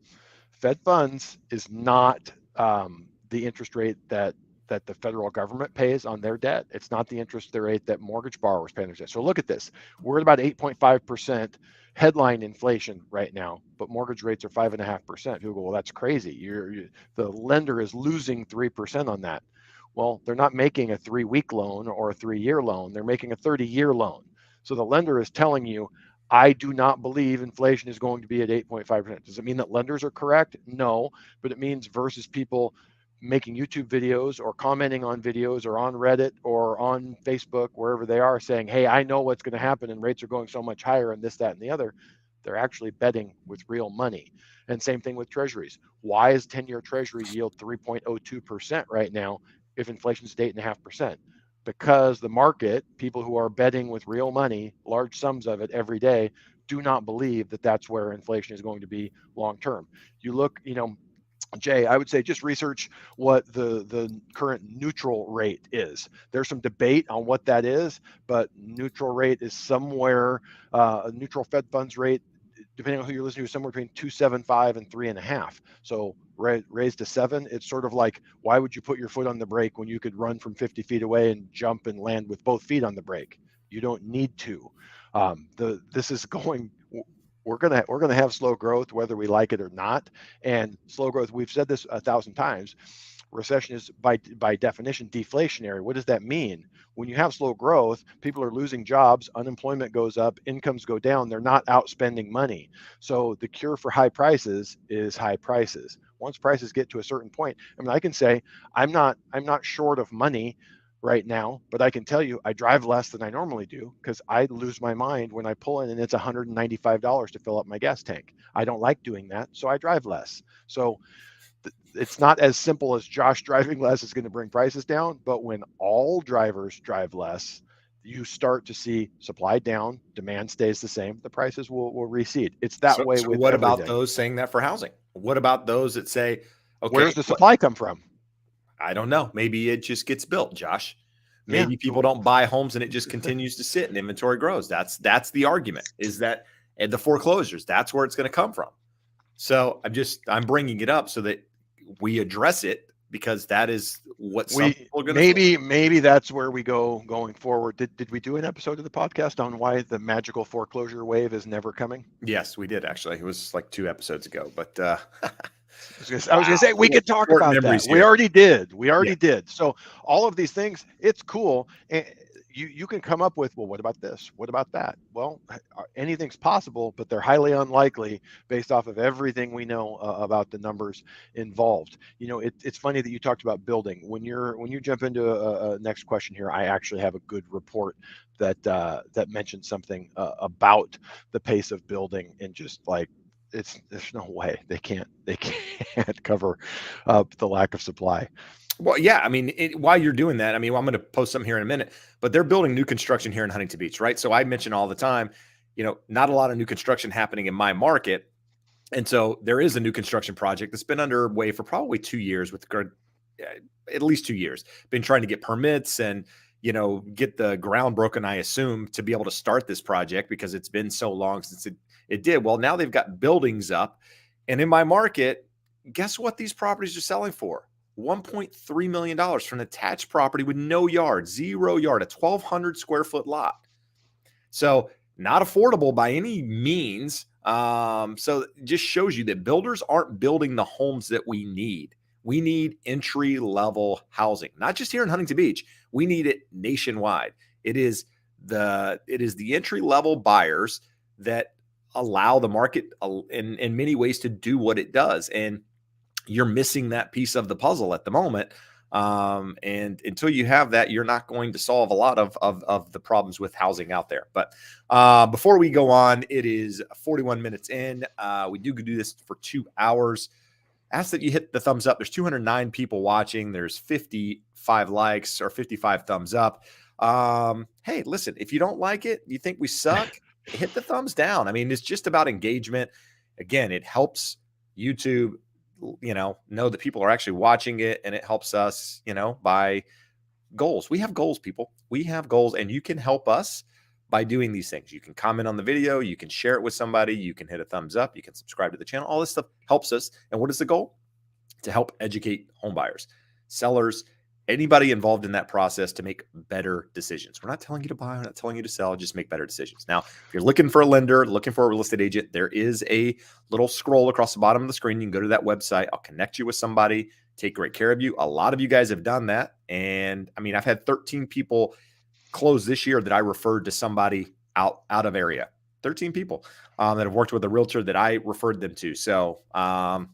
Fed funds is not the interest rate that the federal government pays on their debt. It's not the interest rate that mortgage borrowers pay on their debt. So look at this. We're at about 8.5% headline inflation right now, but mortgage rates are 5.5%. People go, well, that's crazy. The lender is losing 3% on that. Well, they're not making a 3-week loan or a 3-year loan. They're making a 30-year loan. So the lender is telling you, I do not believe inflation is going to be at 8.5%. Does it mean that lenders are correct? No, but it means versus people making YouTube videos or commenting on videos or on Reddit or on Facebook, wherever they are, saying, hey, I know what's going to happen and rates are going so much higher and this, that, and the other. They're actually betting with real money. And same thing with treasuries. Why is 10-year treasury yield 3.02% right now if inflation is 8.5%? Because the market, people who are betting with real money, large sums of it every day, do not believe that that's where inflation is going to be long term. You look, Jay, I would say just research what the current neutral rate is. There's some debate on what that is, but neutral rate is somewhere, a neutral Fed funds rate, depending on who you're listening to, somewhere between 2.75 and 3.5. So raised to 7, it's sort of like, why would you put your foot on the brake when you could run from 50 feet away and jump and land with both feet on the brake? You don't need to. This is going. We're gonna have slow growth whether we like it or not, and slow growth. We've said this 1,000 times. Recession is by definition deflationary. What does that mean? When you have slow growth, people are losing jobs, unemployment goes up, incomes go down, they're not outspending money. So the cure for high prices is high prices. Once prices get to a certain point, I mean, I can say I'm not short of money right now, but I can tell you I drive less than I normally do because I lose my mind when I pull in and it's $195 to fill up my gas tank. I don't like doing that, so I drive less. So it's not as simple as Josh driving less is going to bring prices down, but when all drivers drive less, you start to see supply down, demand stays the same, the prices will recede. It's that way So with what about everything. those saying that for housing? What about those that say, okay, Where's the supply come from? I don't know. Maybe it just gets built, Josh. Yeah. Maybe people don't buy homes and it just continues to sit and inventory grows. That's the argument, is that at the foreclosures, that's where it's going to come from. So I'm bringing it up so that we address it, because that is what some people are going to say. Maybe that's where we go going forward. Did we do an episode of the podcast on why the magical foreclosure wave is never coming? Yes, we did actually. It was like 2 episodes ago, but I was gonna say we could talk short about that. memories We here. already did. We Yeah. already did. So all of these things, it's cool. And you can come up with, well, what about this? What about that? Well, anything's possible, but they're highly unlikely based off of everything we know about the numbers involved. It's funny that you talked about building. When you jump into a next question here, I actually have a good report that mentions something about the pace of building, and just like, there's no way they can't cover up the lack of supply. Well, yeah. I mean, while you're doing that, I mean, I'm going to post something here in a minute, but they're building new construction here in Huntington Beach, right? So I mention all the time, not a lot of new construction happening in my market. And so there is a new construction project that's been underway for probably 2 years, at least 2 years, been trying to get permits and, get the ground broken, I assume, to be able to start this project, because it's been so long since it did. Well, now they've got buildings up, and in my market, guess what these properties are selling for? $1.3 million for an attached property with no yard, 0 yard, a 1,200 square foot lot. So not affordable by any means. So it just shows you that builders aren't building the homes that we need. We need entry level housing, not just here in Huntington Beach. We need it nationwide. It is the entry level buyers that allow the market in many ways to do what it does. And you're missing that piece of the puzzle at the moment. And until you have that, you're not going to solve a lot of the problems with housing out there. But before we go on, it is 41 minutes in. We do this for 2 hours. Ask that you hit the thumbs up. There's 209 people watching. There's 55 likes or 55 thumbs up. Hey, listen, if you don't like it, you think we suck, hit the thumbs down. I mean, it's just about engagement. Again, it helps YouTube, know that people are actually watching it, and it helps us, by goals. We have goals, people. We have goals, and you can help us by doing these things. You can comment on the video, you can share it with somebody, you can hit a thumbs up, you can subscribe to the channel. All this stuff helps us. And what is the goal? To help educate home buyers, sellers, anybody involved in that process to make better decisions. We're not telling you to buy, we're not telling you to sell, just make better decisions. Now, if you're looking for a lender, looking for a real estate agent, there is a little scroll across the bottom of the screen. You can go to that website. I'll connect you with somebody, take great care of you. A lot of you guys have done that. And I mean, I've had 13 people close this year that I referred to somebody out of area. 13 people that have worked with a realtor that I referred them to. So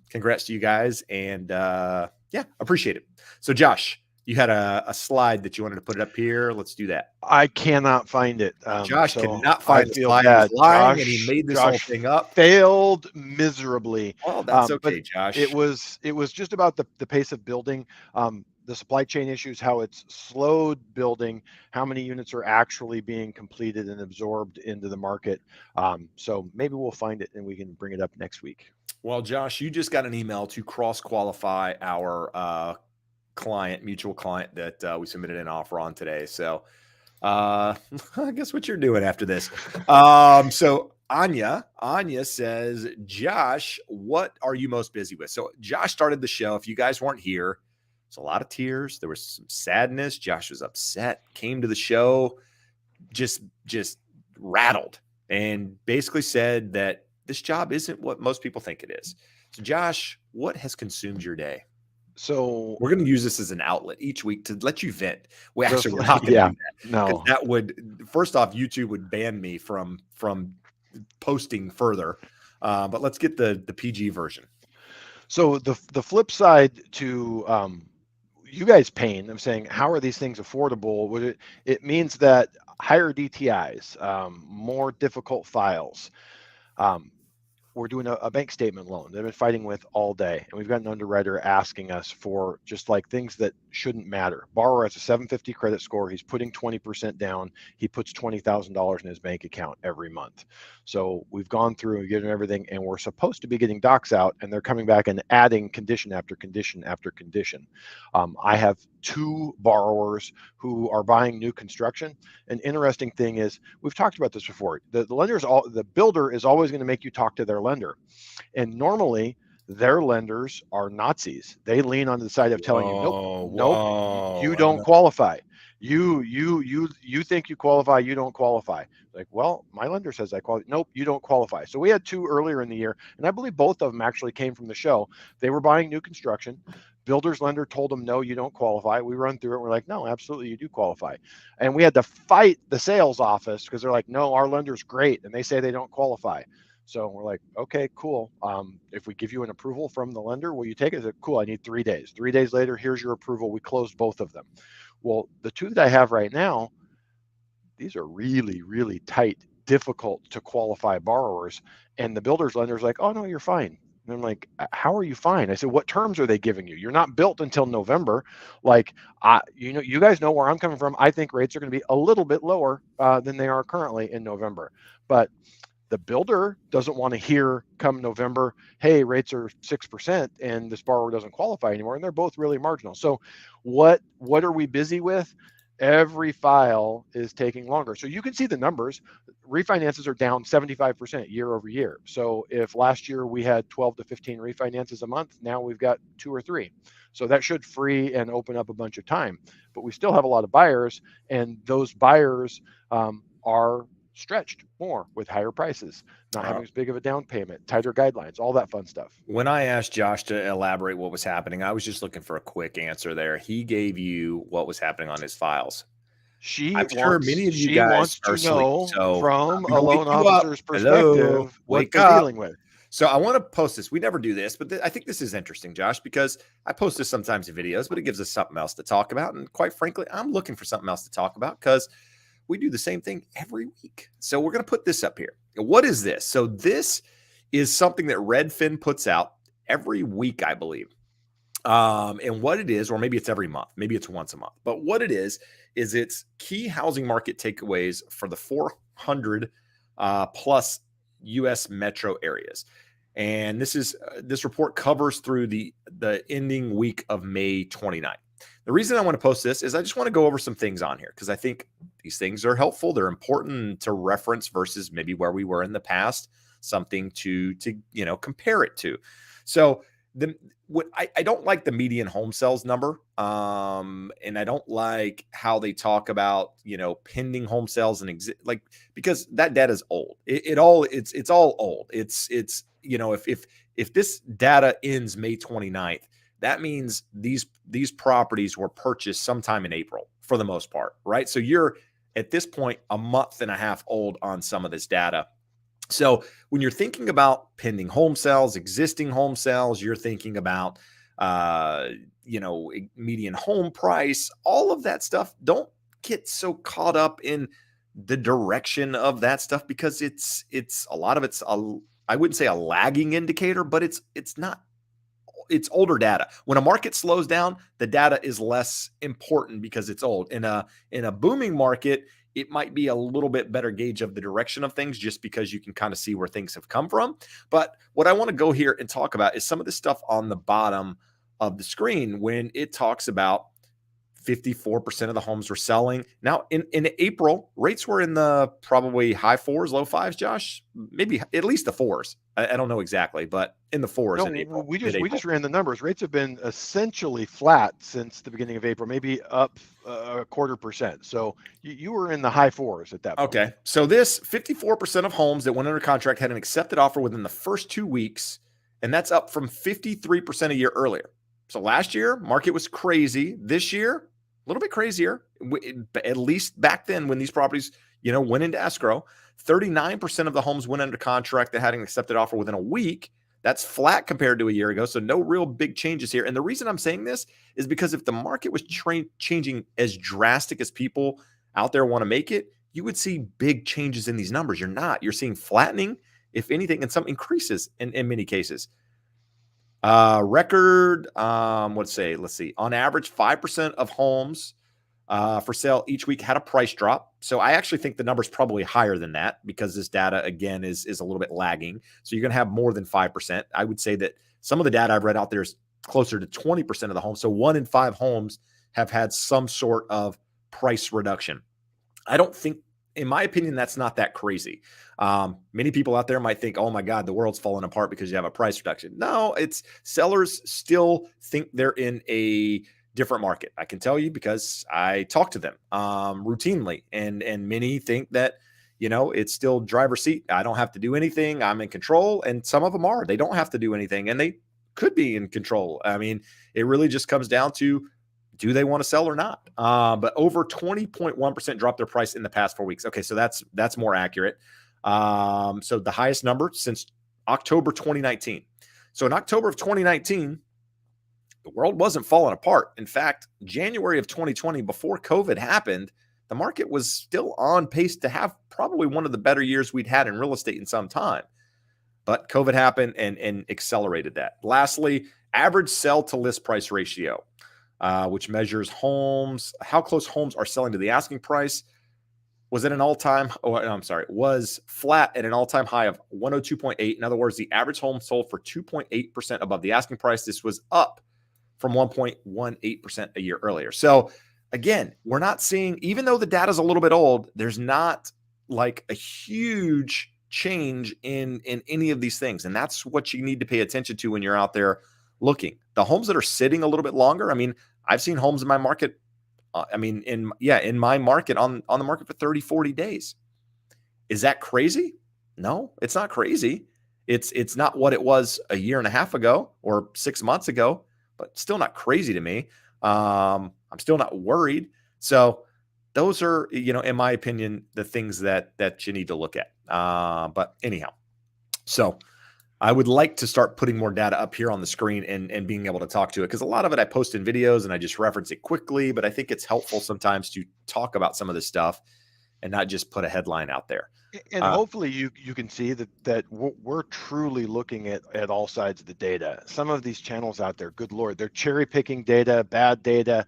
congrats to you guys. And yeah, appreciate it. So Josh, you had a slide that you wanted to put it up here. Let's do that. I cannot find it. Josh So cannot find the feel slide. bad. He's lying, and he made this whole thing up. Failed miserably. Well, that's okay, but Josh. It was just about the pace of building. The supply chain issues, how it's slowed building, how many units are actually being completed and absorbed into the market. So maybe we'll find it and we can bring it up next week. Well, Josh, you just got an email to cross-qualify our mutual client that we submitted an offer on today. So I guess what you're doing after this. So Anya says, Josh, what are you most busy with? So Josh started the show. If you guys weren't here, it's a lot of tears. There was some sadness. Josh was upset, came to the show, just rattled, and basically said that this job isn't what most people think it is. So Josh, what has consumed your day? So we're going to use this as an outlet each week to let you vent. We're not going to do that. No, that would, first off, YouTube would ban me from posting further. But let's get the PG version. So the flip side to you guys paying, I'm saying, how are these things affordable? It means that higher DTIs, more difficult files. We're doing a bank statement loan they've been fighting with all day. And we've got an underwriter asking us for just like things that shouldn't matter. Borrower has a 750 credit score. He's putting 20% down. He puts $20,000 in his bank account every month. So we've gone through and given everything, and we're supposed to be getting docs out, and they're coming back and adding condition after condition after condition. I have 2 borrowers who are buying new construction. An interesting thing is, we've talked about this before. The builder is always going to make you talk to their lender, and normally their lenders are Nazis. They lean on the side of telling you, nope, you don't qualify. You think you qualify, you don't qualify. Like, well, my lender says I qualify. Nope, you don't qualify. So we had 2 earlier in the year, and I believe both of them actually came from the show. They were buying new construction. Builder's lender told them, no, you don't qualify. We run through it. We're like, no, absolutely, you do qualify. And we had to fight the sales office because they're like, no, our lender's great, and they say they don't qualify. So we're like, okay, cool. If we give you an approval from the lender, will you take it? Cool, I need 3 days. 3 days later, here's your approval. We closed both of them. Well, the 2 that I have right now, these are really, really tight, difficult to qualify borrowers. And the builder's lender's like, oh, no, you're fine. And I'm like, how are you fine? I said, what terms are they giving you? You're not built until November. Like, you guys know where I'm coming from. I think rates are going to be a little bit lower than they are currently in November. But the builder doesn't want to hear come November, hey, rates are 6% and this borrower doesn't qualify anymore. And they're both really marginal. So what are we busy with? Every file is taking longer. So you can see the numbers. Refinances are down 75% year over year. So if last year we had 12 to 15 refinances a month, now we've got 2 or 3. So that should free and open up a bunch of time. But we still have a lot of buyers, and those buyers are stretched more with higher prices, not having as big of a down payment, tighter guidelines, all that fun stuff. When I asked Josh to elaborate what was happening, I was just looking for a quick answer there. He gave you what was happening on his files. I'm sure many of you guys wants to know from a loan officer's perspective what they're dealing with. So I want to post this. We never do this, but I think this is interesting, Josh, because I post this sometimes in videos, but it gives us something else to talk about. And quite frankly, I'm looking for something else to talk about because we do the same thing every week. So we're going to put this up here. What is this? So this is something that Redfin puts out every week, I believe. And what it is, or maybe it's every month, maybe it's once a month, but what it is it's key housing market takeaways for the 400 plus US metro areas. And this report covers through the ending week of May 29th. The reason I want to post this is I just want to go over some things on here because I think these things are helpful. They're important to reference versus maybe where we were in the past, something to compare it to. So I don't like the median home sales number, and I don't like how they talk about pending home sales and because that data is old. It's all old. It's if this data ends May 29th, that means these properties were purchased sometime in April for the most part, right? So you're at this point a month and a half old on some of this data. So when you're thinking about pending home sales, existing home sales, you're thinking about, median home price, all of that stuff. Don't get so caught up in the direction of that stuff because it's a lot of I wouldn't say a lagging indicator, but it's not. It's older data. When a market slows down, the data is less important because it's old. In a booming market, it might be a little bit better gauge of the direction of things just because you can kind of see where things have come from. But what I want to go here and talk about is some of the stuff on the bottom of the screen when it talks about 54% of the homes were selling. Now, in April, rates were in the probably high fours, low fives, Josh, maybe at least the fours. I don't know exactly, but in the fours No, in April. we just ran the numbers. Rates have been essentially flat since the beginning of April, maybe up a 0.25%. So you were in the high fours at that point. Okay. So this 54% of homes that went under contract had an accepted offer within the first 2 weeks, and that's up from 53% a year earlier. So last year, market was crazy. This year, a little bit crazier, at least back then when these properties, went into escrow. 39% of the homes went under contract that had an accepted offer within a week. That's flat compared to a year ago. So no real big changes here. And the reason I'm saying this is because if the market was changing as drastic as people out there want to make it, you would see big changes in these numbers. You're not. You're seeing flattening, if anything, and some increases in many cases. Record, let's see. On average, 5% of homes for sale each week had a price drop. So I actually think the number's probably higher than that because this data, again, is a little bit lagging. So you're going to have more than 5%. I would say that some of the data I've read out there is closer to 20% of the homes. So 1 in 5 homes have had some sort of price reduction. I don't think, in my opinion, that's not that crazy. Many people out there might think, oh my God, the world's falling apart because you have a price reduction. No, it's sellers still think they're in a different market. I can tell you because I talk to them routinely, and many think that, it's still driver's seat. I don't have to do anything. I'm in control. And some of them are. They don't have to do anything, and they could be in control. I mean, it really just comes down to, do they want to sell or not? But over 20.1% dropped their price in the past 4 weeks. Okay, so that's more accurate. So the highest number since October 2019. So in October of 2019, the world wasn't falling apart. In fact, January of 2020, before COVID happened, the market was still on pace to have probably one of the better years we'd had in real estate in some time. But COVID happened and accelerated that. Lastly, average sell to list price ratio, which measures how close homes are selling to the asking price, was was flat at an all-time high of 102.8. In other words, the average home sold for 2.8% above the asking price. This was up from 1.18% a year earlier. So again, we're not seeing, even though the data is a little bit old, there's not like a huge change in any of these things. And that's what you need to pay attention to when you're out there looking. The homes that are sitting a little bit longer. I mean, I've seen homes in my market. In my market on the market for 30, 40 days. Is that crazy? No, it's not crazy. It's not what it was a year and a half ago or 6 months ago, but still not crazy to me. I'm still not worried. So those are, in my opinion, the things that you need to look at. But anyhow, so I would like to start putting more data up here on the screen and being able to talk to it, because a lot of it I post in videos and I just reference it quickly, but I think it's helpful sometimes to talk about some of this stuff and not just put a headline out there. And hopefully you can see that we're truly looking at all sides of the data. Some of these channels out there, good Lord, they're cherry picking data, bad data.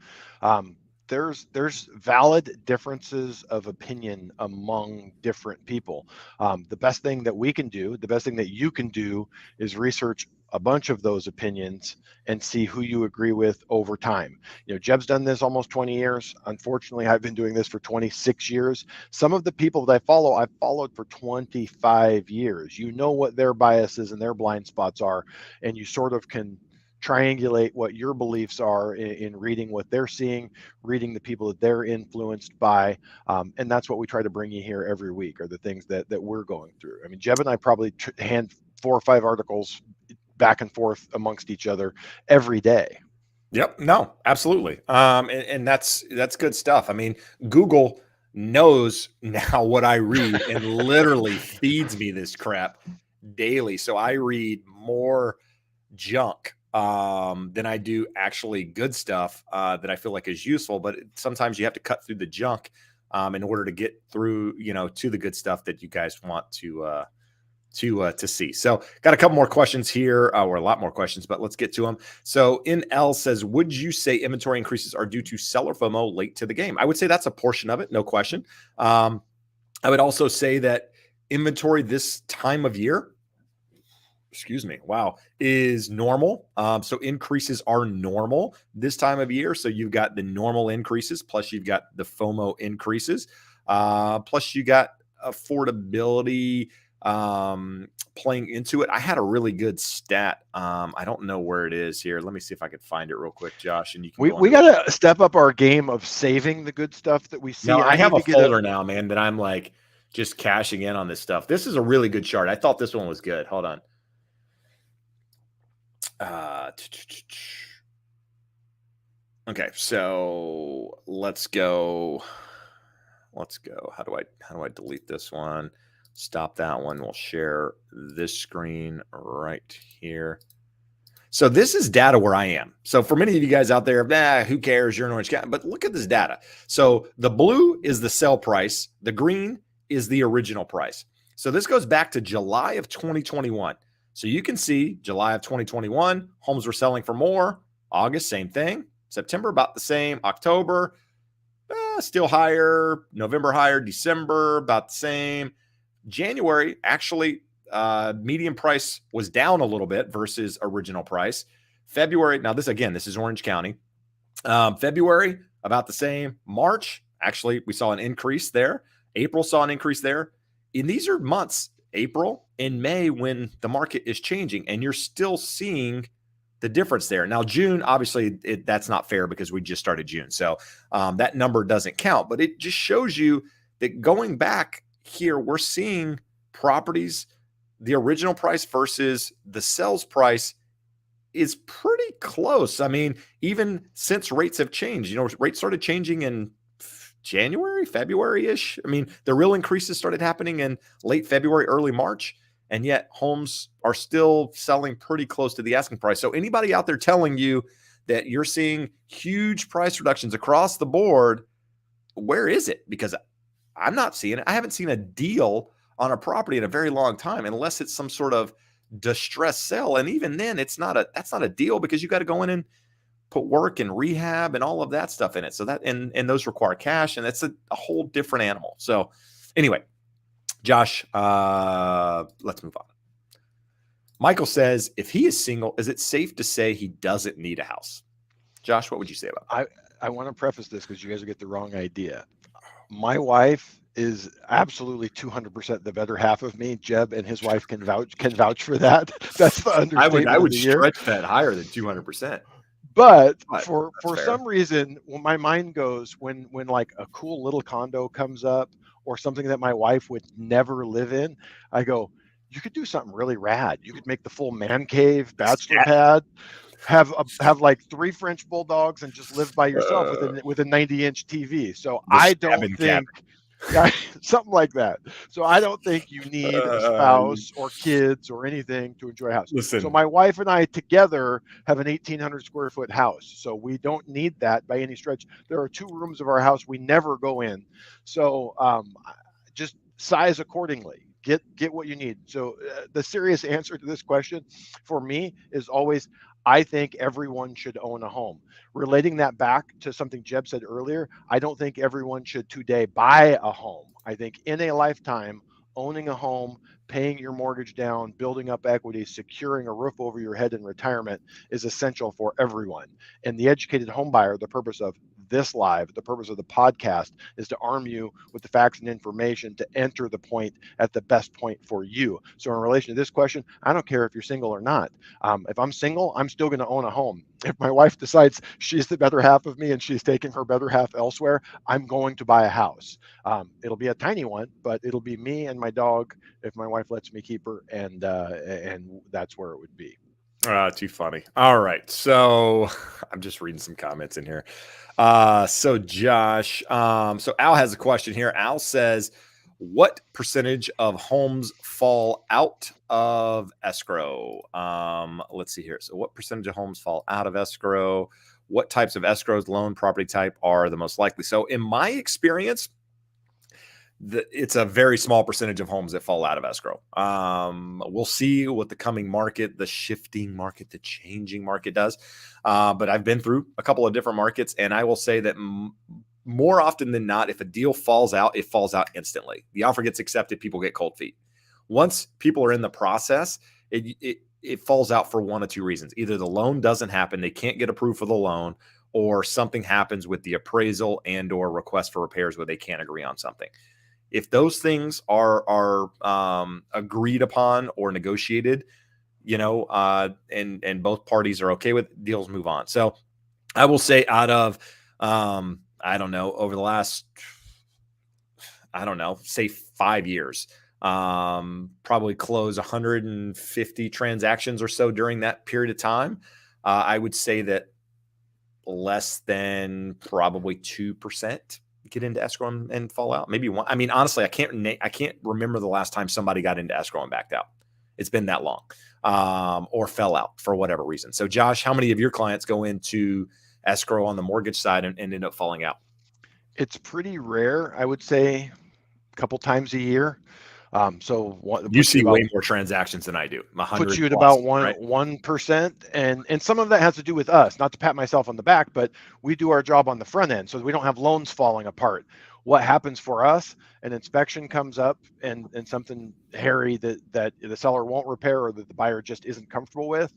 There's valid differences of opinion among different people. The best thing that we can do, the best thing that you can do, is research a bunch of those opinions and see who you agree with over time. Jeb's done this almost 20 years. Unfortunately, I've been doing this for 26 years. Some of the people that I follow, I've followed for 25 years. You know what their biases and their blind spots are, and you sort of can triangulate what your beliefs are in reading what they're seeing, reading the people that they're influenced by. And that's what we try to bring you here every week, are the things that we're going through. I mean, Jeb and I probably hand 4 or 5 articles back and forth amongst each other every day. Yep. No, absolutely. And that's good stuff. I mean, Google knows now what I read and literally feeds me this crap daily. So I read more junk than I do actually good stuff that I feel like is useful. But sometimes you have to cut through the junk in order to get through, to the good stuff that you guys want to see. So got a couple more questions here, or a lot more questions, but let's get to them. So NL says, would you say inventory increases are due to seller FOMO late to the game? I would say that's a portion of it, no question. I would also say that inventory this time of year, is normal. So increases are normal this time of year. So you've got the normal increases, plus you've got the FOMO increases, plus you got affordability playing into it. I had a really good stat. I don't know where it is here. Let me see if I can find it real quick, Josh. And you can we got to step up our game of saving the good stuff that we see. No, I have a folder now, man, that I'm like just cashing in on this stuff. This is a really good chart. I thought this one was good. Hold on. Okay, so let's go. How do I delete this one? Stop that one. We'll share this screen right here. So this is data where I am. So for many of you guys out there, who cares? You're in Orange County. But look at this data. So the blue is the sell price. The green is the original price. So this goes back to July of 2021. So you can see July of 2021, homes were selling for more. August, same thing. September, about the same. October, still higher. November, higher. December, about the same. January, actually, median price was down a little bit versus original price. February, now this is Orange County. February, about the same. March, actually, we saw an increase there. April saw an increase there. And these are months, April and May, when the market is changing, and you're still seeing the difference there. Now, June, obviously, that's not fair because we just started June. So that number doesn't count, but it just shows you that going back here, we're seeing properties, the original price versus the sales price is pretty close. I mean, even since rates have changed, rates started changing in January, February-ish. I mean, the real increases started happening in late February, early March, and yet homes are still selling pretty close to the asking price. So anybody out there telling you that you're seeing huge price reductions across the board, where is it? Because I'm not seeing it. I haven't seen a deal on a property in a very long time, unless it's some sort of distressed sale. And even then, that's not a deal, because you got to go in and put work and rehab and all of that stuff in it. So that, and those require cash, and that's a whole different animal. So anyway, Josh, let's move on. Michael says, if he is single, is it safe to say he doesn't need a house? Josh, what would you say about that? I want to preface this because you guys will get the wrong idea. My wife is absolutely 200% the better half of me. Jeb and his wife can vouch for that. That's the understatement. I would stretch that higher than 200%. But for some reason, when my mind goes, when like a cool little condo comes up or something that my wife would never live in, I go, you could do something really rad. You could make the full man cave, bachelor pad, have like 3 French bulldogs, and just live by yourself with a 90-inch TV. So I don't think something like that. So I don't think you need a spouse or kids or anything to enjoy a house. Listen. So my wife and I together have an 1,800 square foot house. So we don't need that by any stretch. There are 2 rooms of our house we never go in. So just size accordingly. Get what you need. So the serious answer to this question for me is always, I think everyone should own a home. Relating that back to something Jeb said earlier, I don't think everyone should today buy a home. I think in a lifetime, owning a home, paying your mortgage down, building up equity, securing a roof over your head in retirement is essential for everyone. And the educated home buyer, the purpose of this live, the purpose of the podcast is to arm you with the facts and information to enter the point at the best point for you. So in relation to this question, I don't care if you're single or not. If I'm single, I'm still going to own a home. If my wife decides she's the better half of me and she's taking her better half elsewhere, I'm going to buy a house. It'll be a tiny one, but it'll be me and my dog if my wife lets me keep her, and that's where it would be. Too funny. All right. So I'm just reading some comments in here. So Josh, so Al has a question here. Al says, what percentage of homes fall out of escrow? Let's see here. So what percentage of homes fall out of escrow? What types of escrows, loan, property type are the most likely? So in my experience, it's a very small percentage of homes that fall out of escrow. We'll see what the coming market, the shifting market, the changing market does. But I've been through a couple of different markets, and I will say that more often than not, if a deal falls out, it falls out instantly. The offer gets accepted, people get cold feet. Once people are in the process, it falls out for one of two reasons. Either the loan doesn't happen, they can't get approved for the loan, or something happens with the appraisal and or request for repairs where they can't agree on something. If those things are agreed upon or negotiated, and both parties are okay with it, deals, move on. So I will say out of, I don't know, over the last, say 5 years, probably close 150 transactions or so during that period of time. I would say that less than probably 2% get into escrow and fall out. Maybe one. I mean, honestly, I can't remember the last time somebody got into escrow and backed out. It's been that long, or fell out for whatever reason. So Josh, how many of your clients go into escrow on the mortgage side and end up falling out? It's pretty rare. I would say a couple times a year. So you see way more transactions than I do. 100 puts you at plus, about right? 1%, and some of that has to do with us. Not to pat myself on the back, but we do our job on the front end, so we don't have loans falling apart. What happens for us? An inspection comes up and something hairy that the seller won't repair or that the buyer just isn't comfortable with,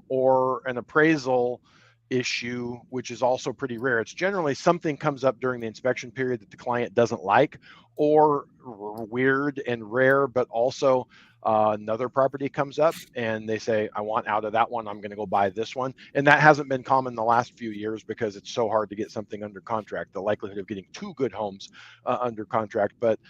or an appraisal issue, which is also pretty rare. It's generally something comes up during the inspection period that the client doesn't like, or weird and rare, but also another property comes up and they say, I want out of that one, I'm going to go buy this one. And that hasn't been common the last few years because it's so hard to get something under contract, the likelihood of getting two good homes under contract. But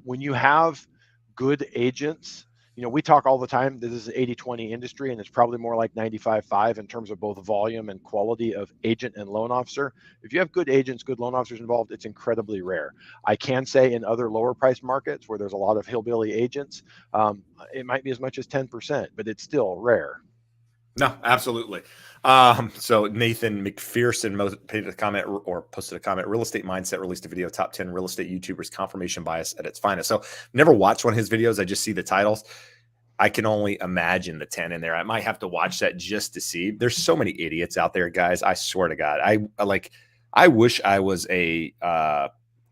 when you have good agents, we talk all the time, this is an 80-20 industry, and it's probably more like 95-5 in terms of both volume and quality of agent and loan officer. If you have good agents, good loan officers involved, it's incredibly rare. I can say in other lower price markets where there's a lot of hillbilly agents, it might be as much as 10%, but it's still rare. No, absolutely. So Nathan McPherson posted a comment, Real Estate Mindset released a video, top 10 real estate YouTubers, confirmation bias at its finest. So never watched one of his videos. I just see the titles. I can only imagine the 10 in there. I might have to watch that just to see. There's so many idiots out there, guys. I swear to God. I wish I was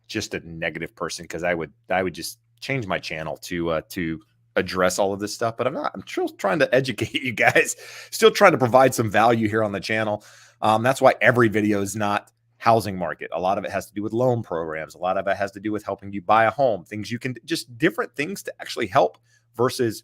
just a negative person, because I would just change my channel to address all of this stuff, but I'm not. I'm still trying to educate you guys, still trying to provide some value here on the channel. That's why every video is not housing market. A lot of it has to do with loan programs. A lot of it has to do with helping you buy a home, things you can, just different things to actually help versus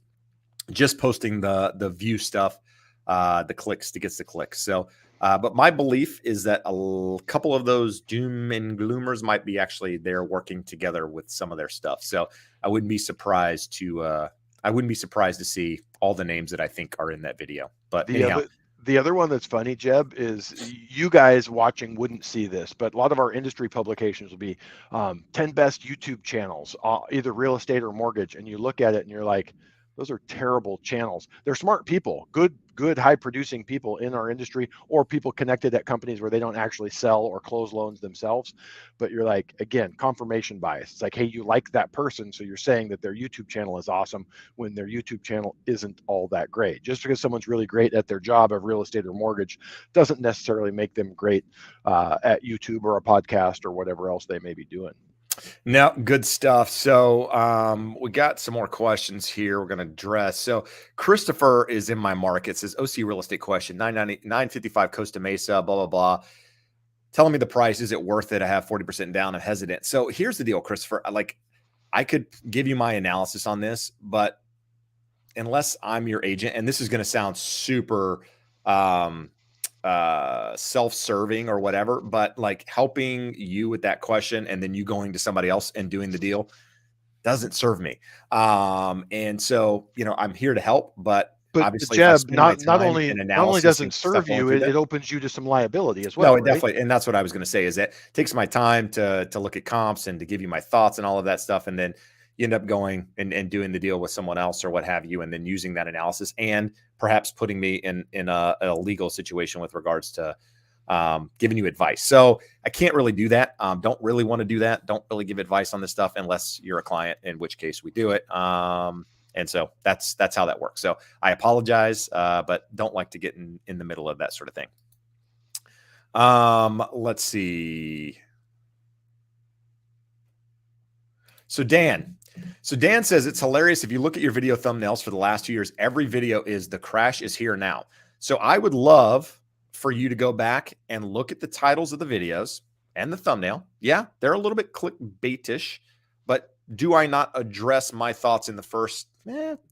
just posting the view stuff, the clicks to get the clicks. So, but my belief is that a couple of those doom and gloomers might be actually there working together with some of their stuff. So I wouldn't be surprised to see all the names that I think are in that video. But the other one that's funny, Jeb, is you guys watching wouldn't see this, but a lot of our industry publications will be 10 best YouTube channels, either real estate or mortgage. And you look at it and you're like, Those are terrible channels. They're smart people, good high producing people in our industry, or people connected at companies where they don't actually sell or close loans themselves. But you're like, again, confirmation bias. It's like, hey, you like that person, so you're saying that their YouTube channel is awesome when their YouTube channel isn't all that great. Just because someone's really great at their job of real estate or mortgage doesn't necessarily make them great at YouTube or a podcast or whatever else they may be doing. No, good stuff. So we got some more questions here we're going to address. So Christopher is in my market, says OC real estate question, 955 Costa Mesa, blah, blah, blah. Telling me the price, is it worth it? I have 40% down. I'm hesitant. So here's the deal, Christopher. I could give you my analysis on this, but unless I'm your agent, and this is going to sound super self-serving or whatever, but like helping you with that question and then you going to somebody else and doing the deal doesn't serve me. And so, I'm here to help, but obviously Jeb, if I spend my not time only in analysis doesn't and stuff serve going you, through that. it opens you to some liability as No, well. it definitely, and that's what I was going to say, is that it takes my time to look at comps and to give you my thoughts and all of that stuff. And then you end up going and doing the deal with someone else or what have you, and then using that analysis and perhaps putting me in a legal situation with regards to giving you advice. So I can't really do that. Don't really want to do that. Don't really give advice on this stuff unless you're a client, in which case we do it. And so that's how that works. So I apologize, but don't like to get in the middle of that sort of thing. Let's see. So Dan says it's hilarious. If you look at your video thumbnails for the last 2 years, every video is the crash is here now. So I would love for you to go back and look at the titles of the videos and the thumbnail. Yeah, they're a little bit clickbaitish, but do I not address my thoughts in the first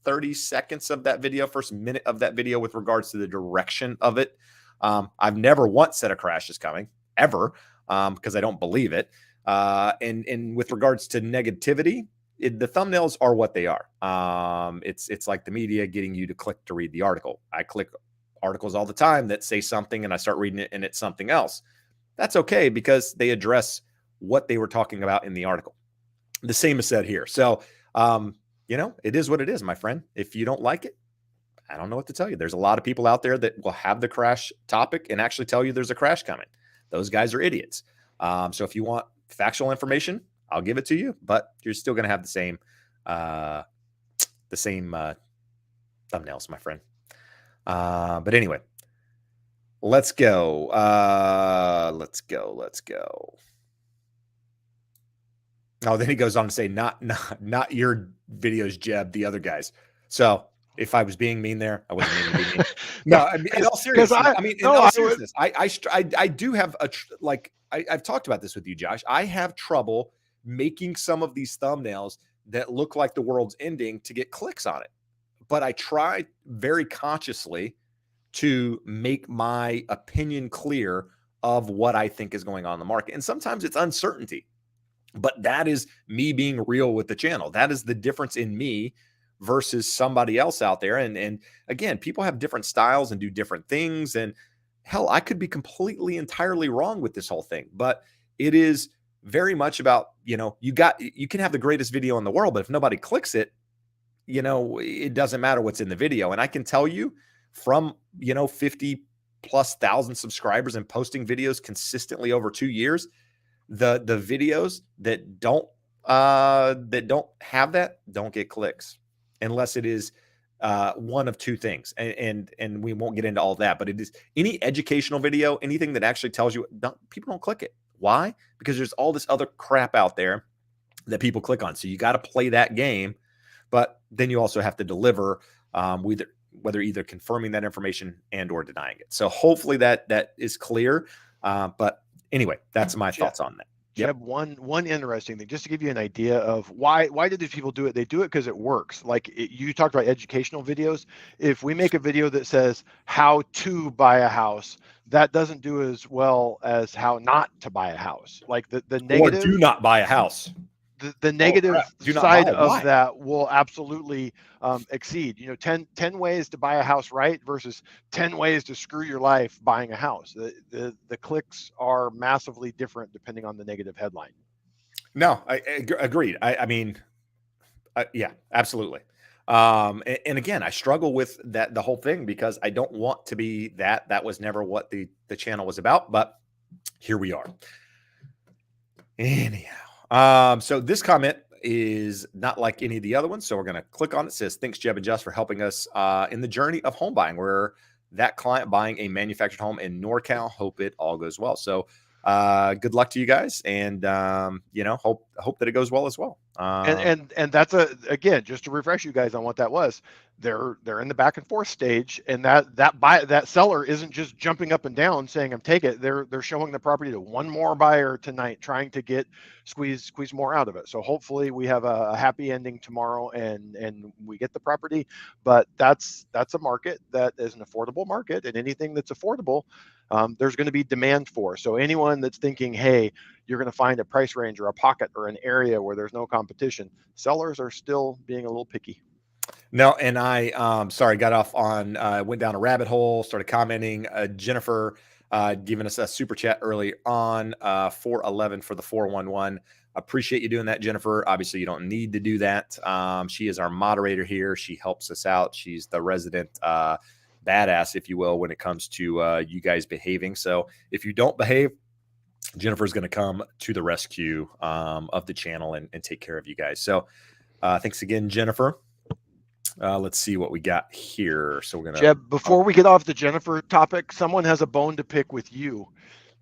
30 seconds of that video, first minute of that video with regards to the direction of it? I've never once said a crash is coming, ever, because I don't believe it. And with regards to negativity, the thumbnails are what they are. It's like the media getting you to click to read the article. I click articles all the time that say something and I start reading it and it's something else. That's okay because they address what they were talking about in the article. The same is said here. So, it is what it is, my friend. If you don't like it, I don't know what to tell you. There's a lot of people out there that will have the crash topic and actually tell you there's a crash coming. Those guys are idiots. So if you want factual information, I'll give it to you, but you're still going to have the same thumbnails, my friend. But anyway, let's go. Let's go. Oh, then he goes on to say, not your videos, Jeb, the other guys. So if I was being mean there, I wasn't meaning to be mean. No, I mean, in all seriousness, I do have I've talked about this with you, Josh. I have trouble making some of these thumbnails that look like the world's ending to get clicks on it. But I try very consciously to make my opinion clear of what I think is going on in the market. And sometimes it's uncertainty, but that is me being real with the channel. That is the difference in me versus somebody else out there. And again, people have different styles and do different things. And hell, I could be completely, entirely wrong with this whole thing, but it is very much about, you can have the greatest video in the world, but if nobody clicks it, it doesn't matter what's in the video. And I can tell you from, 50 plus thousand subscribers and posting videos consistently over 2 years, the videos that don't have that don't get clicks unless it is one of two things. And we won't get into all that, but it is any educational video, anything that actually tells you, people don't click it. Why? Because there's all this other crap out there that people click on. So you got to play that game, but then you also have to deliver whether either confirming that information and or denying it. So hopefully that is clear. But anyway, that's my thoughts on that. Jeb, one interesting thing, just to give you an idea of why did these people do it? They do it because it works. You talked about educational videos. If we make a video that says how to buy a house, that doesn't do as well as how not to buy a house. Like the negative, or do not buy a house. The negative side of that will absolutely exceed. 10 ways to buy a house right versus 10 ways to screw your life buying a house. The clicks are massively different depending on the negative headline. No, I agreed. I mean, yeah, absolutely. And again, I struggle with the whole thing because I don't want to be that. That was never what the channel was about, but here we are. Anyhow, so this comment is not like any of the other ones. So we're going to click on it. It says, thanks, Jeb and Jess, for helping us in the journey of home buying. We're that client buying a manufactured home in NorCal. Hope it all goes well. So good luck to you guys. And, hope that it goes well as well. And that's again, just to refresh you guys on what that was. They're in the back and forth stage, and that seller isn't just jumping up and down saying I'm take it. They're showing the property to one more buyer tonight, trying to squeeze more out of it. So hopefully we have a happy ending tomorrow and we get the property. But that's a market that is an affordable market, and anything that's affordable, there's going to be demand for. So anyone that's thinking, hey, you're going to find a price range or a pocket or an area where there's no competition, sellers are still being a little picky. No, and I, got off on, went down a rabbit hole, started commenting. Jennifer giving us a super chat early on, 411 for the 411. Appreciate you doing that, Jennifer. Obviously, you don't need to do that. She is our moderator here. She helps us out. She's the resident badass, if you will, when it comes to you guys behaving. So if you don't behave, Jennifer's going to come to the rescue of the channel and take care of you guys. So thanks again, Jennifer. Let's see what we got here. So we're going to... Jeb, before we get off the Jennifer topic, someone has a bone to pick with you.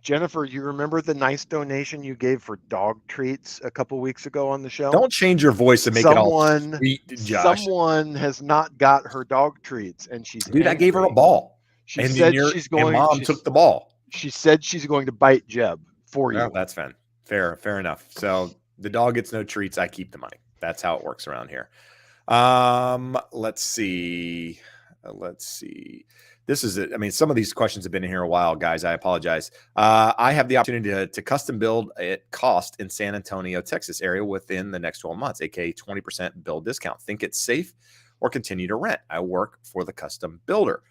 Jennifer, you remember the nice donation you gave for dog treats a couple weeks ago on the show? Don't change your voice and make it all sweet, Josh. Someone has not got her dog treats, and she's angry. I gave her a ball. She said she's going. Mom took the ball. She said she's going to bite Jeb for you. Well, that's fine. Fair enough. So the dog gets no treats. I keep the money. That's how it works around here. Let's see. This is it. I mean, some of these questions have been in here a while, guys. I apologize. I have the opportunity to custom build at cost in San Antonio, Texas area within the next 12 months, aka 20% build discount. Think it's safe or continue to rent? I work for the custom builder.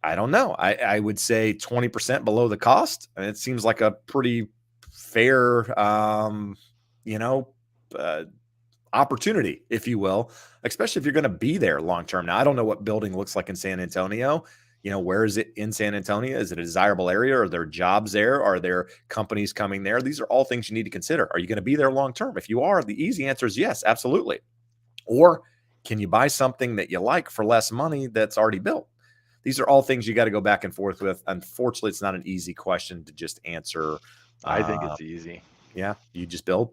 I don't know. I would say 20% below the cost. I mean, it seems like a pretty fair, opportunity, if you will, especially if you're going to be there long term. Now, I don't know what building looks like in San Antonio. Where is it in San Antonio? Is it a desirable area? Are there jobs there? Are there companies coming there? These are all things you need to consider. Are you going to be there long term? If you are, the easy answer is yes, absolutely. Or can you buy something that you like for less money that's already built? These are all things you got to go back and forth with. Unfortunately, it's not an easy question to just answer. I think it's easy. Yeah, you just build.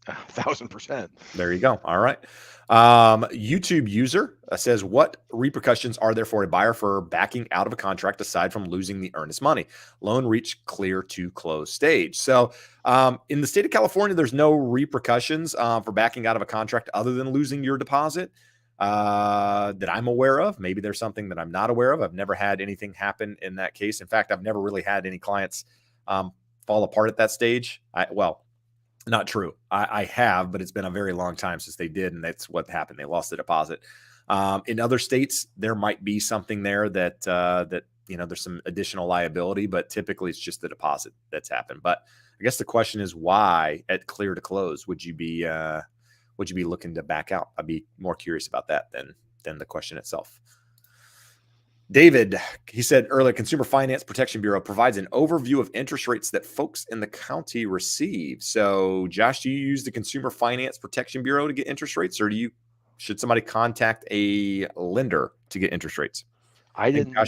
1,000%. There you go. All right. YouTube user says, what repercussions are there for a buyer for backing out of a contract aside from losing the earnest money? Loan reached clear to close stage. So in the state of California, there's no repercussions for backing out of a contract other than losing your deposit that I'm aware of. Maybe there's something that I'm not aware of. I've never had anything happen in that case. In fact, I've never really had any clients fall apart at that stage. Not true. I have, but it's been a very long time since they did, and that's what happened. They lost the deposit. In other states, there might be something there that there's some additional liability, but typically it's just the deposit that's happened. But I guess the question is, why at clear to close would you be looking to back out? I'd be more curious about that than the question itself. David, he said earlier, Consumer Finance Protection Bureau provides an overview of interest rates that folks in the county receive. So, Josh, do you use the Consumer Finance Protection Bureau to get interest rates, or should somebody contact a lender to get interest rates? I didn't know I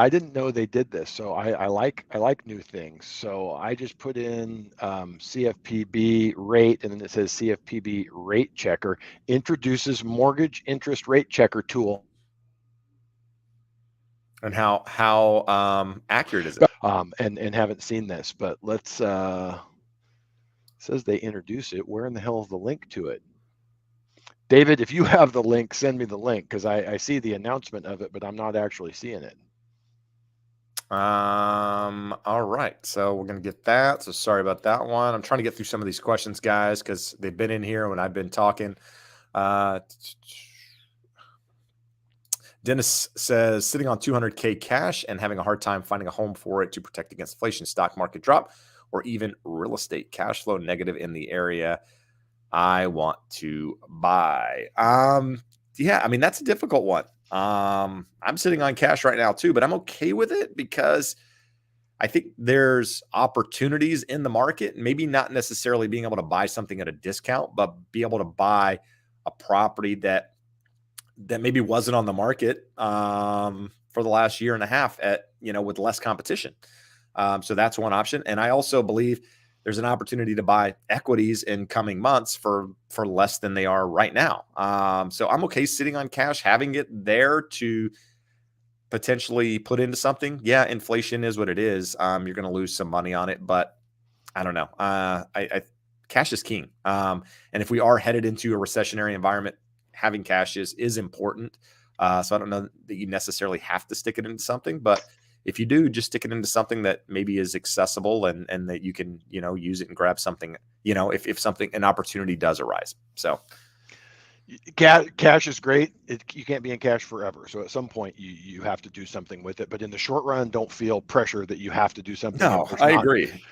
didn't know they did this. So I like new things. So I just put in CFPB rate, and then it says CFPB rate checker introduces mortgage interest rate checker tool. And how accurate is it? And haven't seen this, but let's says they introduce it. Where in the hell is the link to it? David, if you have the link, send me the link, because I see the announcement of it, but I'm not actually seeing it. All right. So we're going to get that. So sorry about that one. I'm trying to get through some of these questions, guys, because they've been in here when I've been talking. Dennis says, sitting on $200K cash and having a hard time finding a home for it to protect against inflation, stock market drop, or even real estate cash flow negative in the area. I want to buy. Yeah, I mean, that's a difficult one. I'm sitting on cash right now too, but I'm okay with it because I think there's opportunities in the market, maybe not necessarily being able to buy something at a discount, but be able to buy a property that maybe wasn't on the market for the last year and a half at, with less competition. So that's one option. And I also believe there's an opportunity to buy equities in coming months for less than they are right now. So I'm okay sitting on cash, having it there to potentially put into something. Yeah, inflation is what it is. You're going to lose some money on it, but I don't know. I cash is king. And if we are headed into a recessionary environment, having cash is important. So I don't know that you necessarily have to stick it into something, but if you do, just stick it into something that maybe is accessible and that you can, use it and grab something, if something, an opportunity does arise. So Cash is great. You can't be in cash forever. So at some point you have to do something with it. But in the short run, don't feel pressure that you have to do something. no, If there's I not, agree.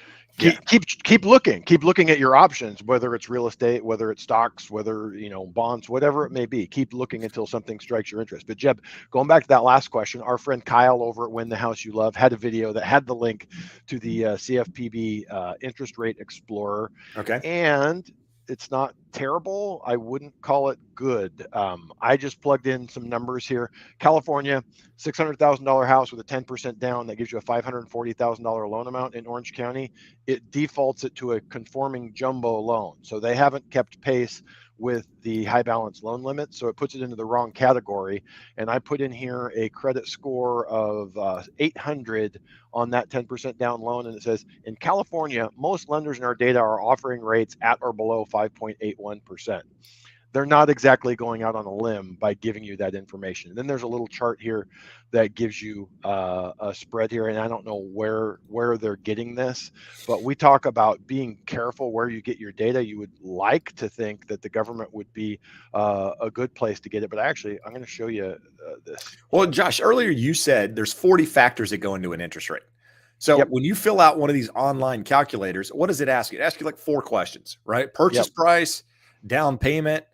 Yeah. keep looking at your options, whether it's real estate, whether it's stocks, whether bonds, whatever it may be. Keep looking until something strikes your interest. But Jeb, going back to that last question, our friend Kyle over at Win the House You Love had a video that had the link to the CFPB interest rate explorer, Okay. and it's not terrible. I wouldn't call it good. I just plugged in some numbers here. California, $600,000 house with a 10% down. That gives you a $540,000 loan amount in Orange County. It defaults it to a conforming jumbo loan. So they haven't kept pace with the high balance loan limit. So it puts it into the wrong category. And I put in here a credit score of 800 on that 10% down loan. And it says, in California, most lenders in our data are offering rates at or below 5.81%. They're not exactly going out on a limb by giving you that information. And then there's a little chart here that gives you a spread here, and I don't know where they're getting this, but we talk about being careful where you get your data. You would like to think that the government would be a good place to get it, but actually, I'm going to show you this. Well, Josh, earlier you said there's 40 factors that go into an interest rate. So Yep. when you fill out one of these online calculators, what does it ask you? It asks you like 4 questions, right? Purchase Yep. price, down payment,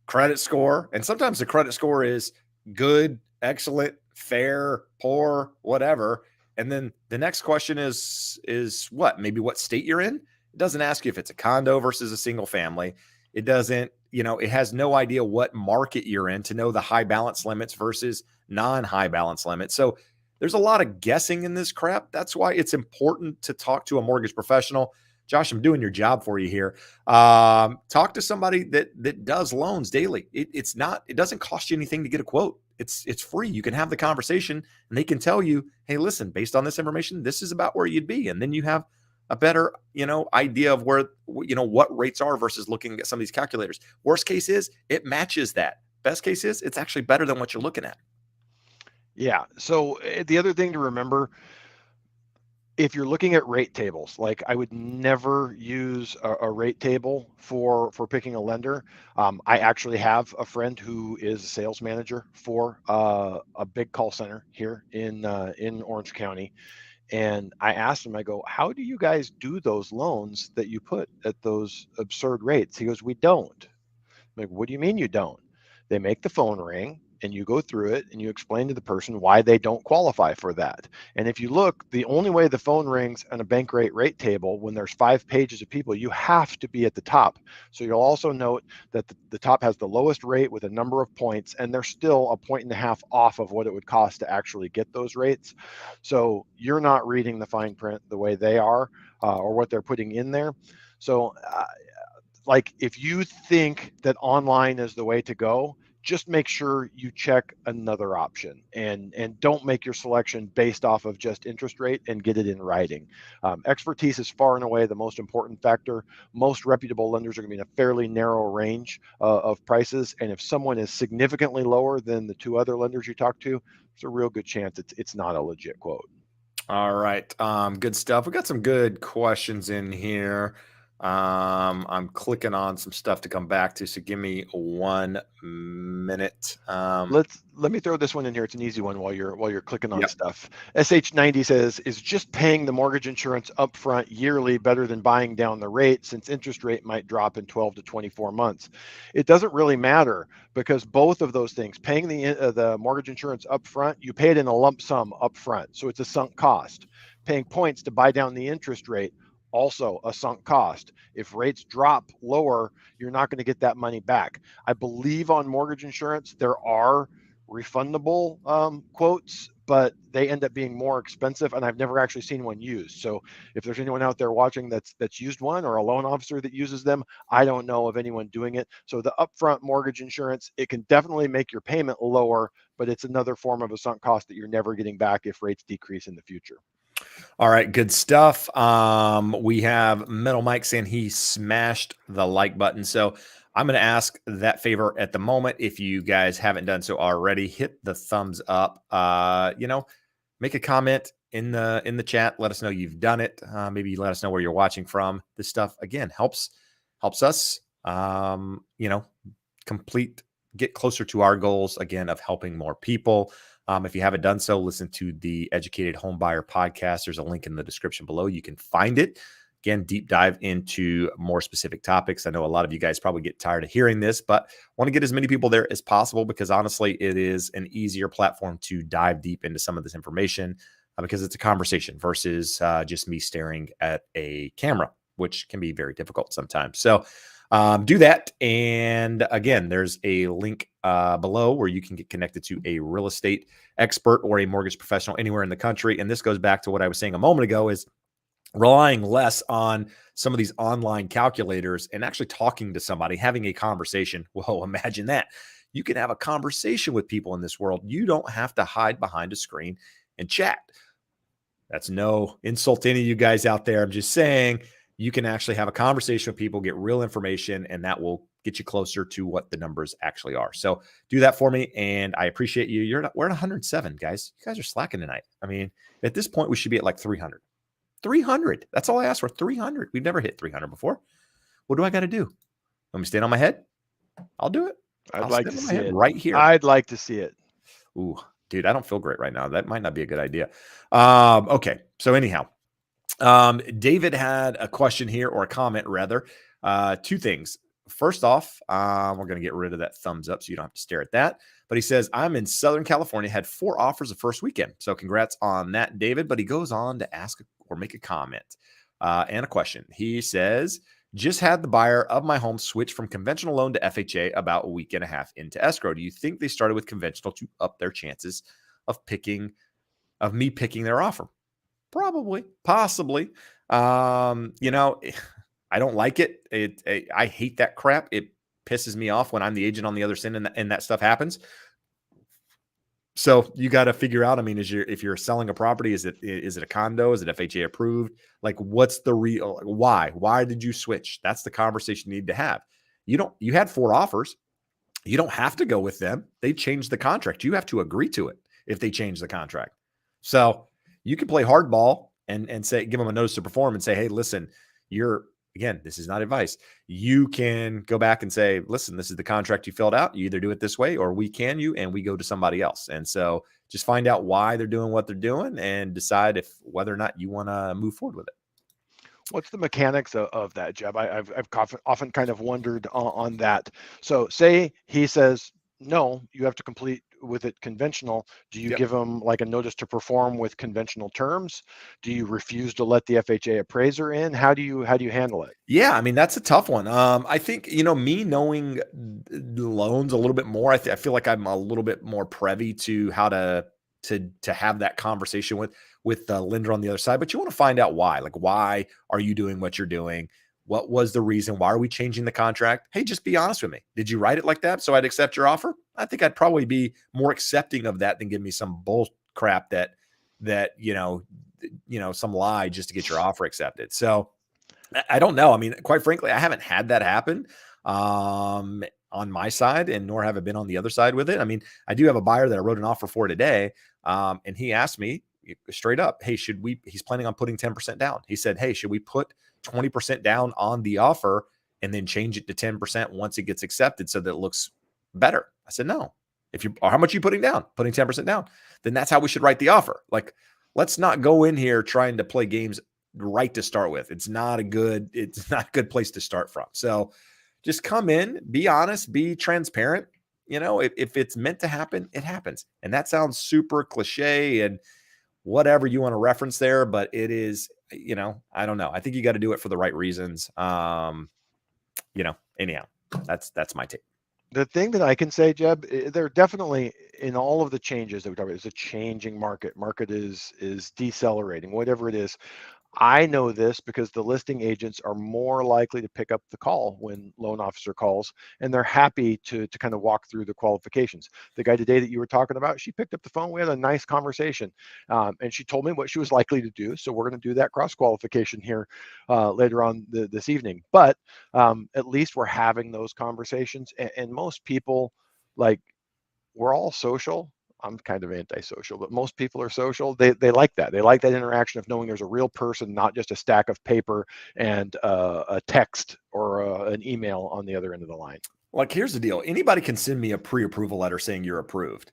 credit score. And sometimes the credit score is good, excellent, fair, poor, whatever. And then the next question is what? Maybe what state you're in? It doesn't ask you if it's a condo versus a single family. It doesn't, it has no idea what market you're in to know the high balance limits versus non-high balance limits. So there's a lot of guessing in this crap. That's why it's important to talk to a mortgage professional. Josh, I'm doing your job for you here. Talk to somebody that does loans daily. It doesn't cost you anything to get a quote. It's free. You can have the conversation and they can tell you, hey, listen, based on this information, this is about where you'd be. And then you have a better, idea of where, what rates are versus looking at some of these calculators. Worst case is it matches that. Best case is it's actually better than what you're looking at. Yeah. So the other thing to remember, if you're looking at rate tables, like I would never use a rate table for picking a lender. I actually have a friend who is a sales manager for a big call center here in Orange County, and I asked him, I go, how do you guys do those loans that you put at those absurd rates? He goes, we don't. I'm like, what do you mean you don't? They make the phone ring and you go through it and you explain to the person why they don't qualify for that. And if you look, the only way the phone rings on a bank rate table, when there's 5 pages of people, you have to be at the top. So you'll also note that the top has the lowest rate with a number of points, and they're still a point and a half off of what it would cost to actually get those rates. So you're not reading the fine print the way they are, or what they're putting in there. So like if you think that online is the way to go, just make sure you check another option, and don't make your selection based off of just interest rate, and get it in writing. Expertise is far and away the most important factor. Most reputable lenders are going to be in a fairly narrow range of prices, and if someone is significantly lower than the 2 other lenders you talk to, there's a real good chance it's not a legit quote. All right. Good stuff. We got some good questions in here. I'm clicking on some stuff to come back to, so give me 1 minute. Let me throw this one in here. It's an easy one while you're clicking on Yep. stuff. SH90 says, is just paying the mortgage insurance upfront yearly better than buying down the rate, since interest rate might drop in 12 to 24 months? It doesn't really matter, because both of those things, paying the mortgage insurance upfront, you pay it in a lump sum upfront, so it's a sunk cost. Paying points to buy down the interest rate, also a sunk cost. If rates drop lower, you're not going to get that money back. I believe on mortgage insurance there are refundable quotes, but they end up being more expensive, and I've never actually seen one used. So if there's anyone out there watching that's used one, or a loan officer that uses them, I don't know of anyone doing it. So the upfront mortgage insurance, it can definitely make your payment lower, but it's another form of a sunk cost that you're never getting back if rates decrease in the future. All right, good stuff. We have Metal Mike saying he smashed the like button. So I'm going to ask that favor at the moment. If you guys haven't done so already, hit the thumbs up. Make a comment in the chat. Let us know you've done it. Maybe let us know where you're watching from. This stuff again helps us. Get closer to our goals again of helping more people. If you haven't done so, listen to the Educated Homebuyer podcast. There's a link in the description below. You can find it. Again, deep dive into more specific topics. I know a lot of you guys probably get tired of hearing this, but want to get as many people there as possible, because honestly, it is an easier platform to dive deep into some of this information, because it's a conversation versus just me staring at a camera, which can be very difficult sometimes. So do that. And again, there's a link below where you can get connected to a real estate expert or a mortgage professional anywhere in the country. And this goes back to what I was saying a moment ago, is relying less on some of these online calculators and actually talking to somebody, having a conversation. Whoa, imagine that. You can have a conversation with people in this world. You don't have to hide behind a screen and chat. That's no insult to any of you guys out there. I'm just saying you can actually have a conversation with people, get real information, and that will get you closer to what the numbers actually are. So do that for me, and I appreciate you. We're at 107, guys. You guys are slacking tonight. I mean, at this point, we should be at like 300. 300. That's all I asked for. 300. We've never hit 300 before. What do I got to do? Let me stand on my head. I'll do it. I'd like to see it right here. I'd like to see it. Ooh, dude, I don't feel great right now. That might not be a good idea. Okay. So anyhow, David had a question here, or a comment rather. Two things. First off, we're going to get rid of that thumbs up so you don't have to stare at that. But he says, I'm in Southern California, had 4 offers the first weekend. So congrats on that, David. But he goes on to ask or make a comment and a question. He says, just had the buyer of my home switch from conventional loan to FHA about a week and a half into escrow. Do you think they started with conventional to up their chances of me picking their offer? Probably, possibly. I don't like it. I hate that crap. It pisses me off when I'm the agent on the other end and that stuff happens. So you got to figure out, I mean, if you're selling a property, is it a condo? Is it FHA approved? Like, what's the real, why did you switch? That's the conversation you need to have. You had 4 offers. You don't have to go with them. They changed the contract. You have to agree to it if they change the contract. So you can play hardball and say, give them a notice to perform and say, hey, listen, again, this is not advice. You can go back and say, listen, this is the contract you filled out. You either do it this way or we go to somebody else. And so just find out why they're doing what they're doing and decide whether or not you want to move forward with it. What's the mechanics of that, Jeb? I've often kind of wondered on that. So say he says, no, you have to complete with it conventional. Do you give them like a notice to perform with conventional terms? Do you refuse to let the FHA appraiser in? How do you handle it? Yeah, I mean, that's a tough one. I think, me knowing the loans a little bit more, I feel like I'm a little bit more privy to how to have that conversation with the lender on the other side. But you want to find out why. Like, why are you doing what you're doing? What was the reason? Why are we changing the contract? Hey, just be honest with me. Did you write it like that so I'd accept your offer? I think I'd probably be more accepting of that than give me some bull crap that some lie just to get your offer accepted. So I don't know. I mean, quite frankly, I haven't had that happen on my side, and nor have I been on the other side with it. I mean, I do have a buyer that I wrote an offer for today, and he asked me, straight up, hey, he's planning on putting 10% down. He said, hey, should we put 20% down on the offer and then change it to 10% once it gets accepted so that it looks better? I said, no. How much are you putting down? Putting 10% down. Then that's how we should write the offer. Like, let's not go in here trying to play games right to start with. It's not a good place to start from. So just come in, be honest, be transparent. If it's meant to happen, it happens. And that sounds super cliche and whatever you want to reference there, but it is, I don't know. I think you got to do it for the right reasons. Anyhow, that's my take. The thing that I can say, Jeb, they're definitely, in all of the changes that we talk about, is a changing market. Market is decelerating, whatever it is. I know this because the listing agents are more likely to pick up the call when loan officer calls, and they're happy to kind of walk through the qualifications. The guy today that you were talking about, she picked up the phone. We had a nice conversation, and she told me what she was likely to do. So we're going to do that cross qualification here later on this evening. But at least we're having those conversations, and most people, like, we're all social. I'm kind of antisocial, but most people are social. They like that. They like that interaction of knowing there's a real person, not just a stack of paper and a text or an email on the other end of the line. Like, here's the deal. Anybody can send me a pre-approval letter saying you're approved,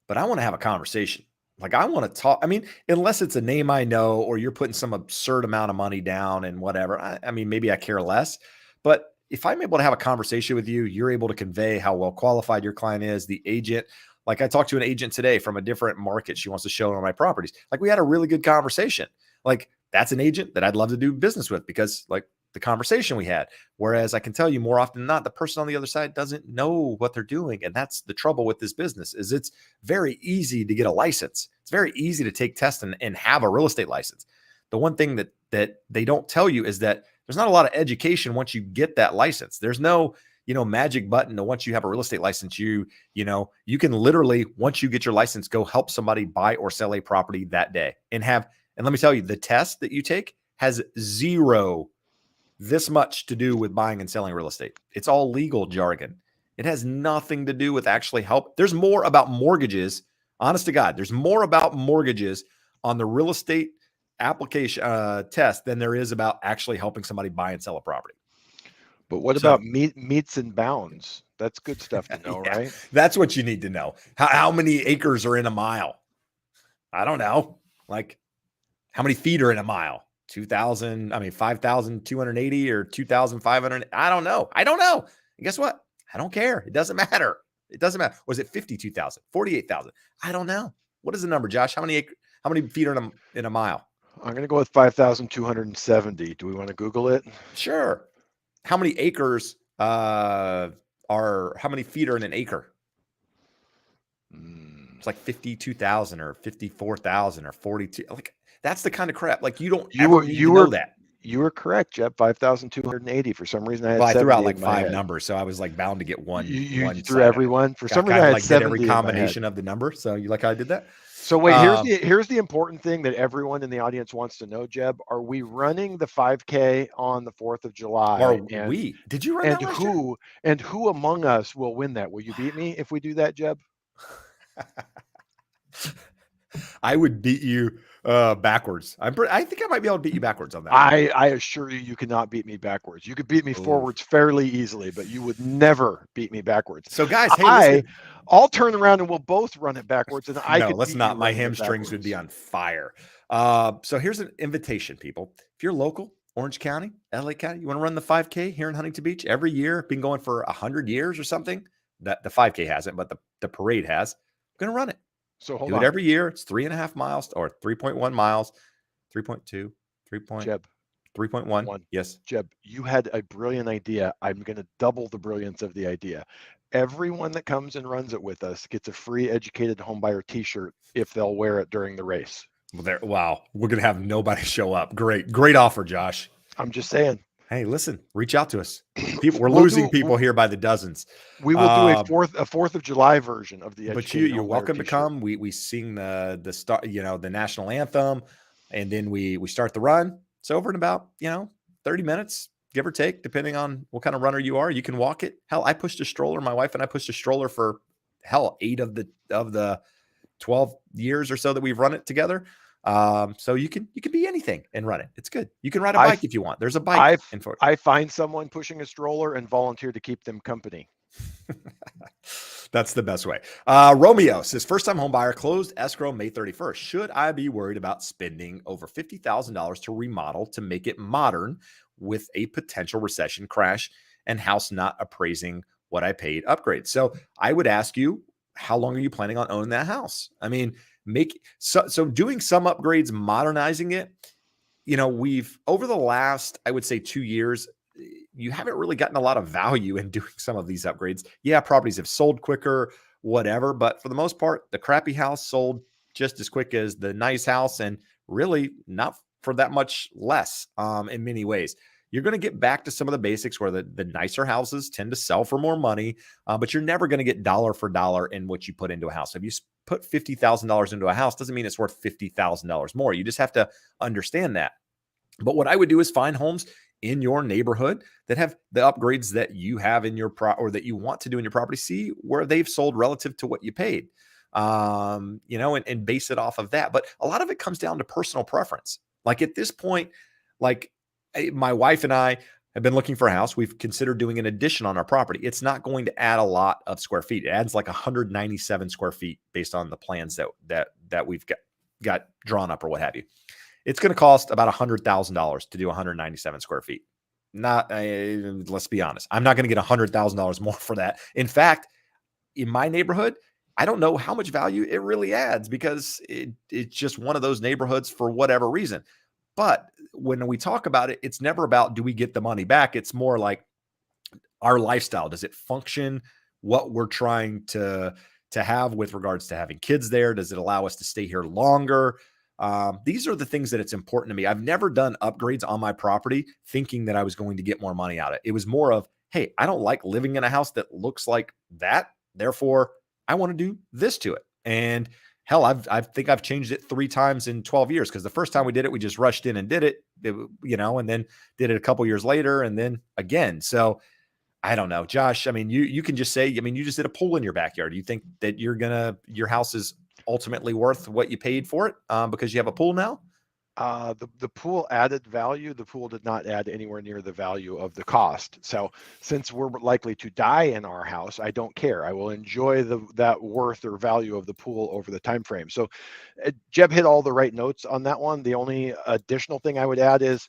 but I want to have a conversation. Like, I want to talk. I mean, unless it's a name I know or you're putting some absurd amount of money down and whatever. I mean, maybe I care less, but if I'm able to have a conversation with you, you're able to convey how well qualified your client is, the agent. Like, I talked to an agent today from a different market. She wants to show on my properties. Like, we had a really good conversation. Like, that's an agent that I'd love to do business with because, like, the conversation we had. Whereas I can tell you more often than not, the person on the other side doesn't know what they're doing. And that's the trouble with this business is it's very easy to get a license. It's very easy to take tests and have a real estate license. The one thing that they don't tell you is that there's not a lot of education once you get that license. There's no magic button to once you have a real estate license, you can literally, once you get your license, go help somebody buy or sell a property that day and let me tell you, the test that you take has zero this much to do with buying and selling real estate. It's all legal jargon. It has nothing to do with actually help. There's more about mortgages, honest to God, there's more about mortgages on the real estate application test than there is about actually helping somebody buy and sell a property. But what about meets and bounds? That's good stuff to know, yeah, right? That's what you need to know. How many acres are in a mile? I don't know. Like, how many feet are in a mile? 5,280 or 2,500. I don't know. And guess what? I don't care. It doesn't matter. Was it 52,000, 48,000? I don't know. What is the number, Josh? How many feet are in a mile? I'm going to go with 5,270. Do we want to Google it? Sure. How many acres how many feet are in an acre? It's like 52,000 or 54,000 or 42. Like, that's the kind of crap. Like, you don't ever need to know that. You were correct, Jeb. 5,280. For some reason, I threw out like 5 numbers, so I was like bound to get one. You threw everyone. For some reason, I had 70 every combination of the number. So you like how I did that? So wait, here's the important thing that everyone in the audience wants to know, Jeb. Are we running the 5K on the 4th of July? Did you run that last year? And who among us will win that? Will you beat me if we do that, Jeb? I would beat you backwards. I think I might be able to beat you backwards on that. I assure you, you cannot beat me backwards. You could beat me forwards fairly easily, but you would never beat me backwards. So guys, hey, I'll turn around and we'll both run it backwards. And let's not. My hamstrings would be on fire. So here's an invitation, people. If you're local, Orange County, LA County, you want to run the 5K here in Huntington Beach every year, been going for 100 years or something. That the 5K hasn't, but the parade has. I'm going to run it. So hold do on. It every year. It's 3.5 miles or 3.1 miles, 3.2, 3.1. Yes. Jeb, you had a brilliant idea. I'm going to double the brilliance of the idea. Everyone that comes and runs it with us gets a free Educated Homebuyer t-shirt if they'll wear it during the race. Wow. We're going to have nobody show up. Great offer, Josh. I'm just saying. Hey, listen, reach out to us. We're losing people here by the dozens. We will do a 4th of July version of the. But you're welcome to come. We sing the start, the national anthem, and then we start the run. It's over in about 30 minutes, give or take, depending on what kind of runner you are. You can walk it. Hell, I pushed a stroller. My wife and I pushed a stroller for 8 of the 12 years or so that we've run it together. So you can be anything and run it. It's good. You can ride a I bike if you want. There's a bike in for it. I find someone pushing a stroller and volunteer to keep them company. That's the best way. Romeo says, first-time home buyer, closed escrow May 31st. Should I be worried about spending over $50,000 to remodel to make it modern with a potential recession crash and house not appraising what I paid upgrade? So I would ask you, how long are you planning on owning that house? I mean, so doing some upgrades, modernizing it. We've over the last, I would say 2 years, you haven't really gotten a lot of value in doing some of these upgrades. Yeah, properties have sold quicker, whatever, but for the most part, the crappy house sold just as quick as the nice house, and really not for that much less in many ways. You're going to get back to some of the basics where the nicer houses tend to sell for more money, but you're never going to get dollar for dollar in what you put into a house. If you put $50,000 into a house, doesn't mean it's worth $50,000 more. You just have to understand that. But what I would do is find homes in your neighborhood that have the upgrades that you have in your or that you want to do in your property. See where they've sold relative to what you paid, and base it off of that. But a lot of it comes down to personal preference. Like at this point, like my wife and I have been looking for a house. We've considered doing an addition on our property. It's not going to add a lot of square feet. It adds like 197 square feet based on the plans that we've got drawn up or what have you. It's going to cost about $100,000 to do 197 square feet. Let's be honest. I'm not going to get $100,000 more for that. In fact, in my neighborhood, I don't know how much value it really adds because it's just one of those neighborhoods for whatever reason. But when we talk about it, it's never about, do we get the money back? It's more like our lifestyle. Does it function what we're trying to have with regards to having kids there? Does it allow us to stay here longer? These are the things that it's important to me. I've never done upgrades on my property thinking that I was going to get more money out of it. It was more of, hey, I don't like living in a house that looks like that. Therefore, I want to do this to it. And hell, I think I've changed it 3 times in 12 years because the first time we did it, we just rushed in and did it, and then did it a couple years later and then again. So I don't know, Josh. I mean, you can just say, you just did a pool in your backyard. Do you think that your house is ultimately worth what you paid for it because you have a pool now? The pool added value. The pool did not add anywhere near the value of the cost. So since we're likely to die in our house, I don't care. I will enjoy that worth or value of the pool over the time frame. So Jeb hit all the right notes on that one. The only additional thing I would add is,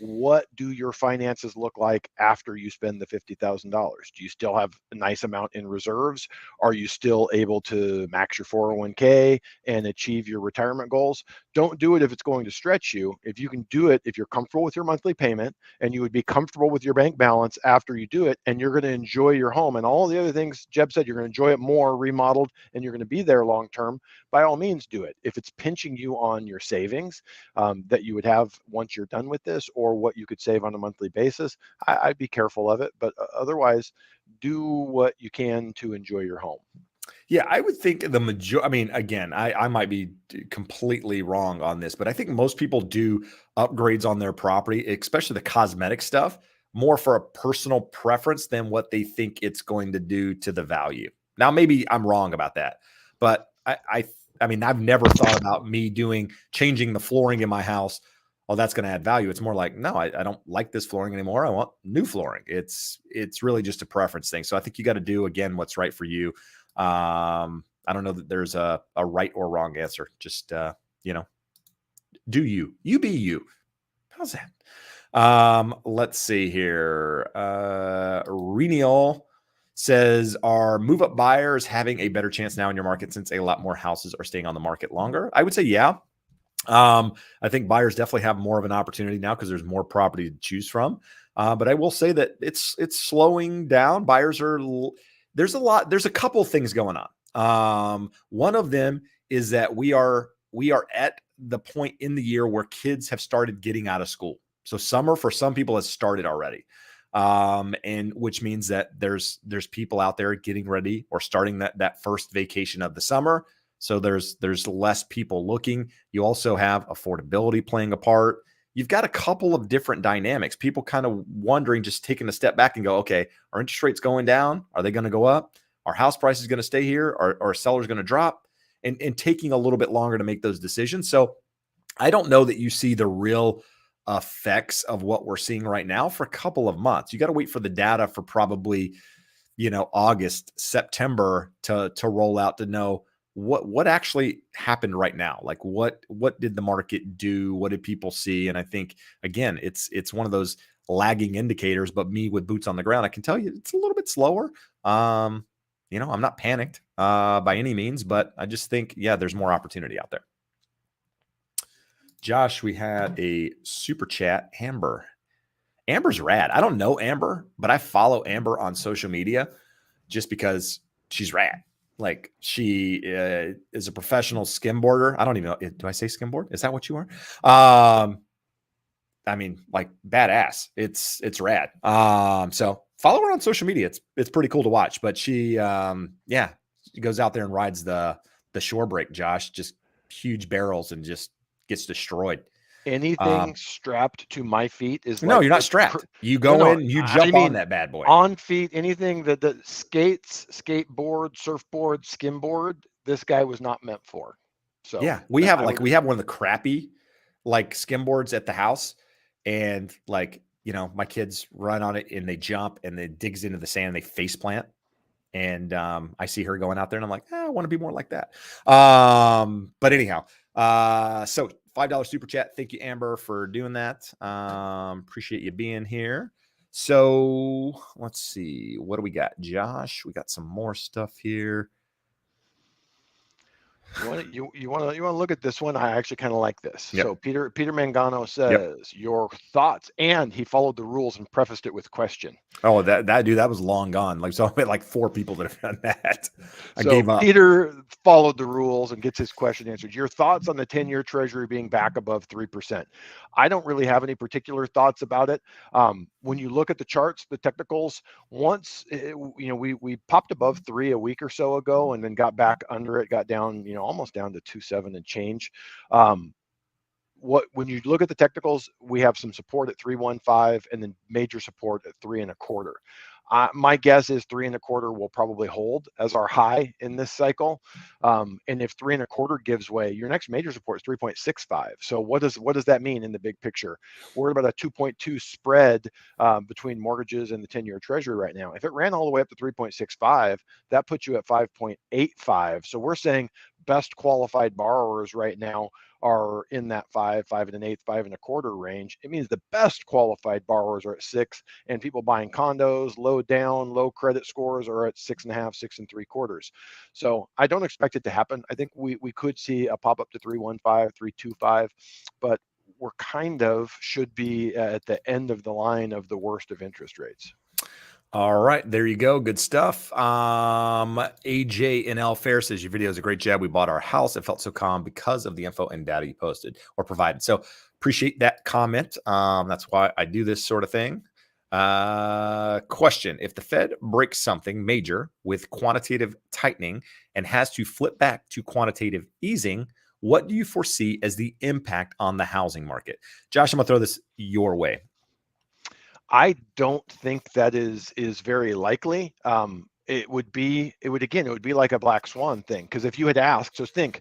what do your finances look like after you spend the $50,000? Do you still have a nice amount in reserves? Are you still able to max your 401k and achieve your retirement goals? Don't do it if it's going to stretch you. If you can do it, if you're comfortable with your monthly payment and you would be comfortable with your bank balance after you do it, and you're going to enjoy your home and all the other things Jeb said, you're going to enjoy it more remodeled and you're going to be there long term, by all means do it. If it's pinching you on your savings that you would have once you're done with this, or what you could save on a monthly basis, I'd be careful of it. But otherwise, do what you can to enjoy your home. Yeah, I would think the majority. I mean, again, I might be completely wrong on this, but I think most people do upgrades on their property, especially the cosmetic stuff, more for a personal preference than what they think it's going to do to the value. Now, maybe I'm wrong about that, but I mean, I've never thought about me changing the flooring in my house. Oh, that's going to add value. It's more like, no, I don't like this flooring anymore. I want new flooring. It's really just a preference thing. So I think you got to do, again, what's right for you. I don't know that there's a right or wrong answer. Just, do you be you. How's that? Let's see here. Renial says, are move-up buyers having a better chance now in your market since a lot more houses are staying on the market longer? I would say, yeah. I think buyers definitely have more of an opportunity now because there's more property to choose from. But I will say that it's slowing down. There's a couple things going on. One of them is that we are at the point in the year where kids have started getting out of school. So summer for some people has started already. And which means that there's people out there getting ready or starting that first vacation of the summer. So there's less people looking. You also have affordability playing a part. You've got a couple of different dynamics. People kind of wondering, just taking a step back and go, okay, are interest rates going down? Are they going to go up? Are house prices going to stay here? Are sellers going to drop? And taking a little bit longer to make those decisions. So I don't know that you see the real effects of what we're seeing right now for a couple of months. You got to wait for the data for probably, August, September to roll out to know what actually happened right now. Like what did the market do? What did people see? And I think again, it's one of those lagging indicators, but me with boots on the ground, I can tell you it's a little bit slower. I'm not panicked by any means, but I just think, yeah, there's more opportunity out there. Josh, we had a super chat. Amber's rad. I don't know Amber, but I follow Amber on social media just because she's rad. Like she is a professional skimboarder. I don't even know. Do I say skimboard? Is that what you are? I mean, like badass. It's rad. So follow her on social media. It's pretty cool to watch. But she she goes out there and rides the shore break, Josh, just huge barrels and just gets destroyed. Anything strapped to my feet is No, like you're not strapped. You go in, you jump on that bad boy. On feet, anything that skates, skateboard, surfboard, skimboard, this guy was not meant for. So yeah, we have one of the crappy like skimboards at the house, and like my kids run on it and they jump and it digs into the sand and they face plant. And I see her going out there and I'm like, I want to be more like that. But anyhow, so $5 super chat. Thank you, Amber, for doing that. Appreciate you being here. So let's see. What do we got? Josh, we got some more stuff here. You want to look at this one? I actually kind of like this. Yep. So Peter Mangano says your thoughts, and he followed the rules and prefaced it with question. Oh, that dude, that was long gone. Like, so I met like 4 people that have done that. I So gave up. Peter followed the rules and gets his question answered. Your thoughts on the 10-year Treasury being back above 3%? I don't really have any particular thoughts about it. When you look at the charts, the technicals, once we popped above 3 a week or so ago, and then got back under it, got down, almost down to 2.7 and change. When you look at the technicals, we have some support at 315 and then major support at 3.25. My guess is 3.25 will probably hold as our high in this cycle. And if 3.25 gives way, your next major support is 3.65. So what does that mean in the big picture? We're about a 2.2 spread between mortgages and the 10-year Treasury right now. If it ran all the way up to 3.65, that puts you at 5.85. So we're saying best qualified borrowers right now are in that 5.125, 5.25 range. It means the best qualified borrowers are at 6, and people buying condos, low down, low credit scores are at 6.5, 6.75. So I don't expect it to happen. I think we could see a pop up to 315, 325, but we're kind of should be at the end of the line of the worst of interest rates. All right, there you go. Good stuff. AJ in L Fair says your video is a great job. We bought our house. It felt so calm because of the info and data you posted or provided. So appreciate that comment. That's why I do this sort of thing. Question: if the Fed breaks something major with quantitative tightening and has to flip back to quantitative easing, what do you foresee as the impact on the housing market? Josh, I'm gonna throw this your way. I don't think that is very likely. It would be like a black swan thing, because if you had asked, so think,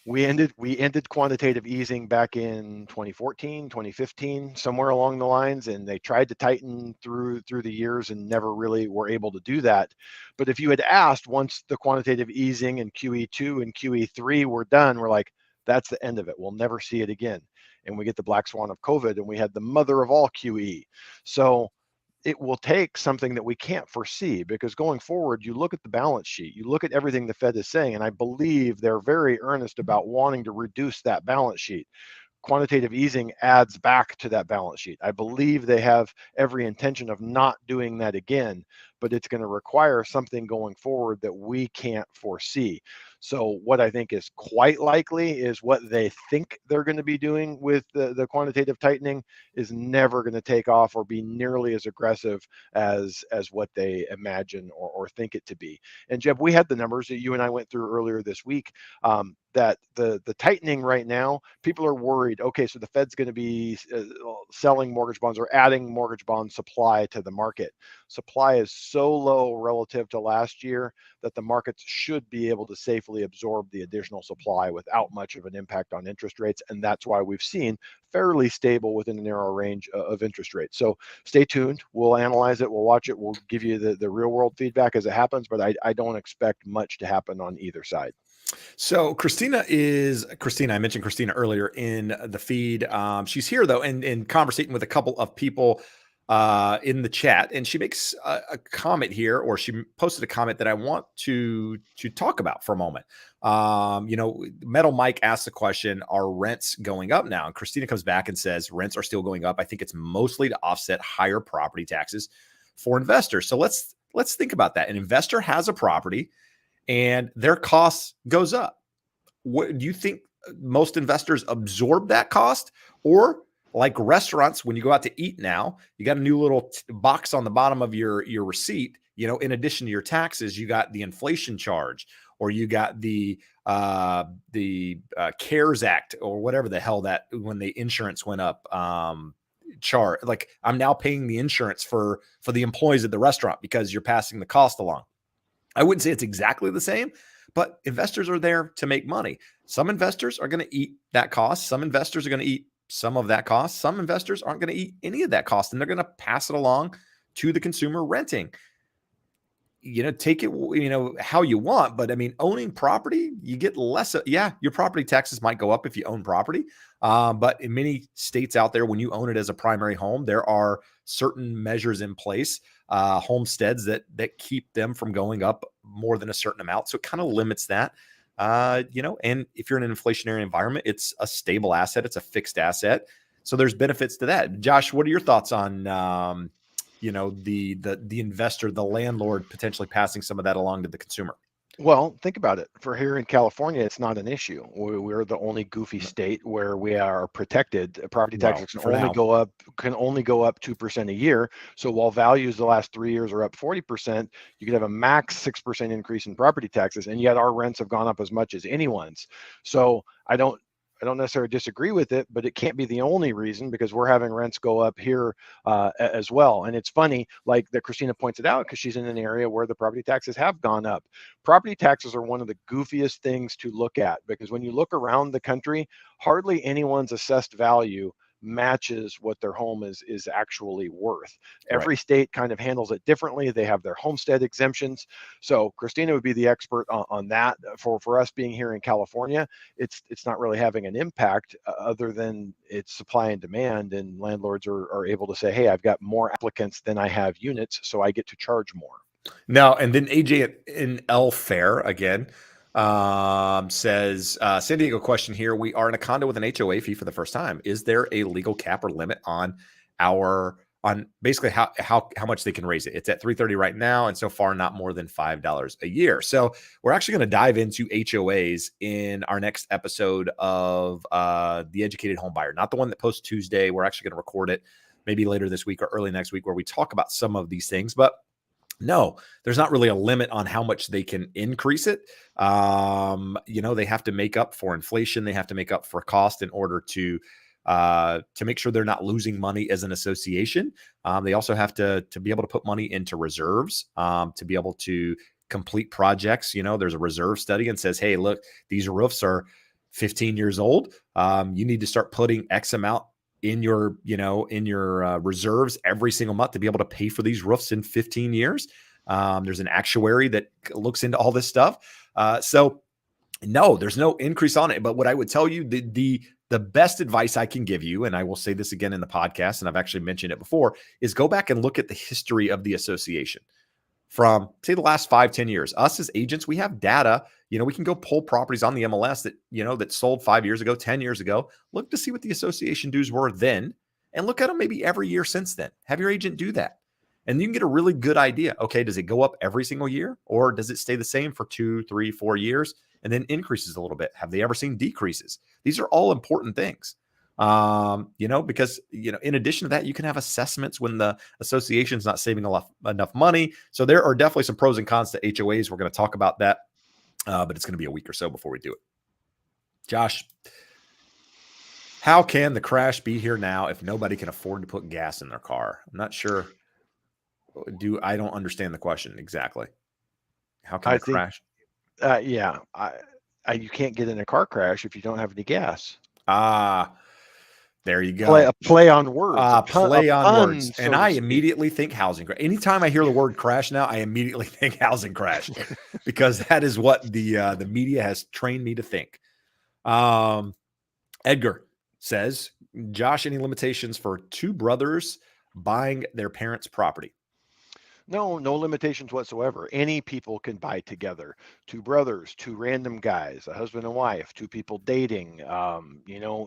we ended quantitative easing back in 2014, 2015, somewhere along the lines, and they tried to tighten through the years and never really were able to do that. But if you had asked once the quantitative easing in QE2 and QE3 were done, we're like, that's the end of it. We'll never see it again. And we get the black swan of COVID, and we had the mother of all QE. So it will take something that we can't foresee, because going forward, you look at the balance sheet, you look at everything the Fed is saying, and I believe they're very earnest about wanting to reduce that balance sheet. Quantitative easing adds back to that balance sheet. I believe they have every intention of not doing that again, but it's going to require something going forward that we can't foresee. So what I think is quite likely is what they think they're going to be doing with the quantitative tightening is never going to take off or be nearly as aggressive as what they imagine or think it to be. And Jeb, we had the numbers that you and I went through earlier this week, that the tightening right now, people are worried, okay, so the Fed's going to be selling mortgage bonds or adding mortgage bond supply to the market. Supply is so low relative to last year that the markets should be able to safely absorb the additional supply without much of an impact on interest rates. And that's why we've seen fairly stable within a narrow range of interest rates. So stay tuned. We'll analyze it. We'll watch it. We'll give you the real world feedback as it happens, but I don't expect much to happen on either side. So Christina, I mentioned Christina earlier in the feed. She's here though, and conversating with a couple of people in the chat, and she makes a comment here, or she posted a comment that I want to talk about for a moment. Metal Mike asked the question, are rents going up now? And Christina comes back and says rents are still going up. I think it's mostly to offset higher property taxes for investors. So let's think about that. An investor has a property and their cost goes up. What do you think? Most investors absorb that cost, or like restaurants, when you go out to eat now, you got a new little box on the bottom of your receipt. In addition to your taxes, you got the inflation charge, or you got the CARES Act, or whatever the hell that when the insurance went up. Chart, like I'm now paying the insurance for the employees at the restaurant because you're passing the cost along. I wouldn't say it's exactly the same, but investors are there to make money. Some investors are going to eat that cost. Some investors are going to eat some of that cost. Some investors aren't going to eat any of that cost, and they're going to pass it along to the consumer renting. Take it, how you want. But I mean, owning property, you get less. Your property taxes might go up if you own property. But in many states out there, when you own it as a primary home, there are certain measures in place, homesteads that keep them from going up more than a certain amount. So it kind of limits that. And if you're in an inflationary environment, it's a stable asset. It's a fixed asset. So there's benefits to that. Josh, what are your thoughts on, the investor, the landlord potentially passing some of that along to the consumer? Well, think about it. For here in California, it's not an issue. We're the only goofy state where we are protected. Property taxes can only go up 2% a year. So while values the last 3 years are up 40%, you could have a max 6% increase in property taxes, and yet our rents have gone up as much as anyone's. So I don't necessarily disagree with it, but it can't be the only reason, because we're having rents go up here as well. And it's funny, like that Christina pointed out, because she's in an area where the property taxes have gone up. Property taxes are one of the goofiest things to look at, because when you look around the country, hardly anyone's assessed value matches what their home is actually worth. Every state kind of handles it differently. They have their homestead exemptions. So Christina would be the expert on that. For us being here in California, it's not really having an impact other than it's supply and demand, and landlords are able to say, hey, I've got more applicants than I have units, so I get to charge more. Now, and then AJ in L Fair again says, San Diego question here. We are in a condo with an HOA fee for the first time. Is there a legal cap or limit on basically how much they can raise it? It's at $330 right now, and so far not more than $5 a year. So we're actually going to dive into HOAs in our next episode of The Educated Home Buyer, not the one that posts Tuesday. We're actually going to record it maybe later this week or early next week, where we talk about some of these things. But no, there's not really a limit on how much they can increase it. They have to make up for inflation. They have to make up for cost in order to make sure they're not losing money as an association. They also have to be able to put money into reserves, to be able to complete projects. There's a reserve study and says, hey, look, these roofs are 15 years old. You need to start putting X amount in your reserves every single month to be able to pay for these roofs in 15 years. There's an actuary that looks into all this stuff. So no, there's no increase on it. But what I would tell you, the best advice I can give you, and I will say this again in the podcast, and I've actually mentioned it before, is go back and look at the history of the association from, say, the last 5-10 years. Us as agents, we have data. We can go pull properties on the MLS that sold 5 years ago, 10 years ago. Look to see what the association dues were then, and look at them maybe every year since then. Have your agent do that, and you can get a really good idea. Okay, does it go up every single year, or does it stay the same for 2, 3, 4 years and then increases a little bit? Have they ever seen decreases? These are all important things. Because, in addition to that, you can have assessments when the association's not saving enough money. So there are definitely some pros and cons to HOAs. We're going to talk about that, but it's going to be a week or so before we do it. Josh, how can the crash be here now if nobody can afford to put gas in their car? I'm not sure. I don't understand the question exactly. How can I it think, crash? yeah, you can't get in a car crash if you don't have any gas. There you go. A play on words, a Play on pun, words. And so to I speak. immediately think housing crash. Anytime I hear the word crash now, I immediately think housing crash because that is what the media has trained me to think. Edgar says, Josh, any limitations for two brothers buying their parents' property? No limitations whatsoever. Any people can buy together. Two brothers, two random guys, a husband and wife, two people dating,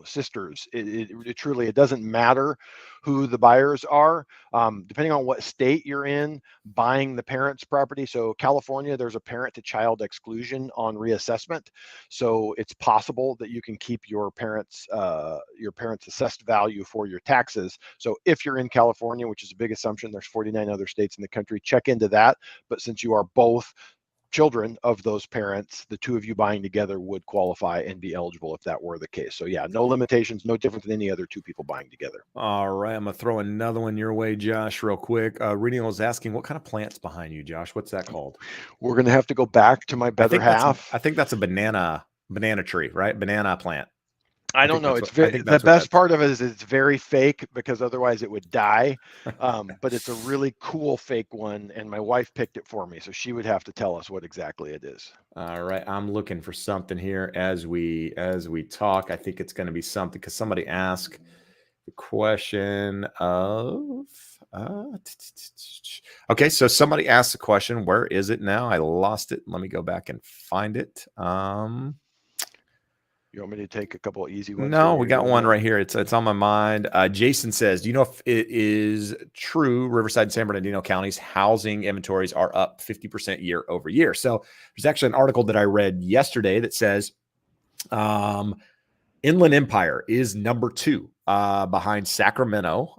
sisters. It truly, it doesn't matter who the buyers are. Depending on what state you're in, buying the parents' property. So California, there's a parent-to-child exclusion on reassessment. So it's possible that you can keep your parents' assessed value for your taxes. So if you're in California, which is a big assumption, there's 49 other states in the country, check into that. But since you are both children of those parents, the two of you buying together would qualify and be eligible if that were the case. So yeah, no limitations, no different than any other two people buying together. All right, I'm gonna throw another one your way, Josh, real quick. Reno was asking, what kind of plant's behind you, Josh? What's that called? We're going to have to go back to my better half. I think that's a banana tree, right? Banana plant. I don't know. I think The that's what best part of it is it's very fake because otherwise it would die. But it's a really cool fake one, and my wife picked it for me, so she would have to tell us what exactly it is. All right, I'm looking for something here as we talk. I think it's going to be something because somebody asked the question of. Okay, so somebody asked the question. Where is it now? I lost it. Let me go back and find it. You want me to take a couple of easy ones? No, we got one right here. It's on my mind. Jason says, do you know if it is true Riverside and San Bernardino counties housing inventories are up 50% year over year? So there's actually an article that I read yesterday that says Inland Empire is number 2 behind Sacramento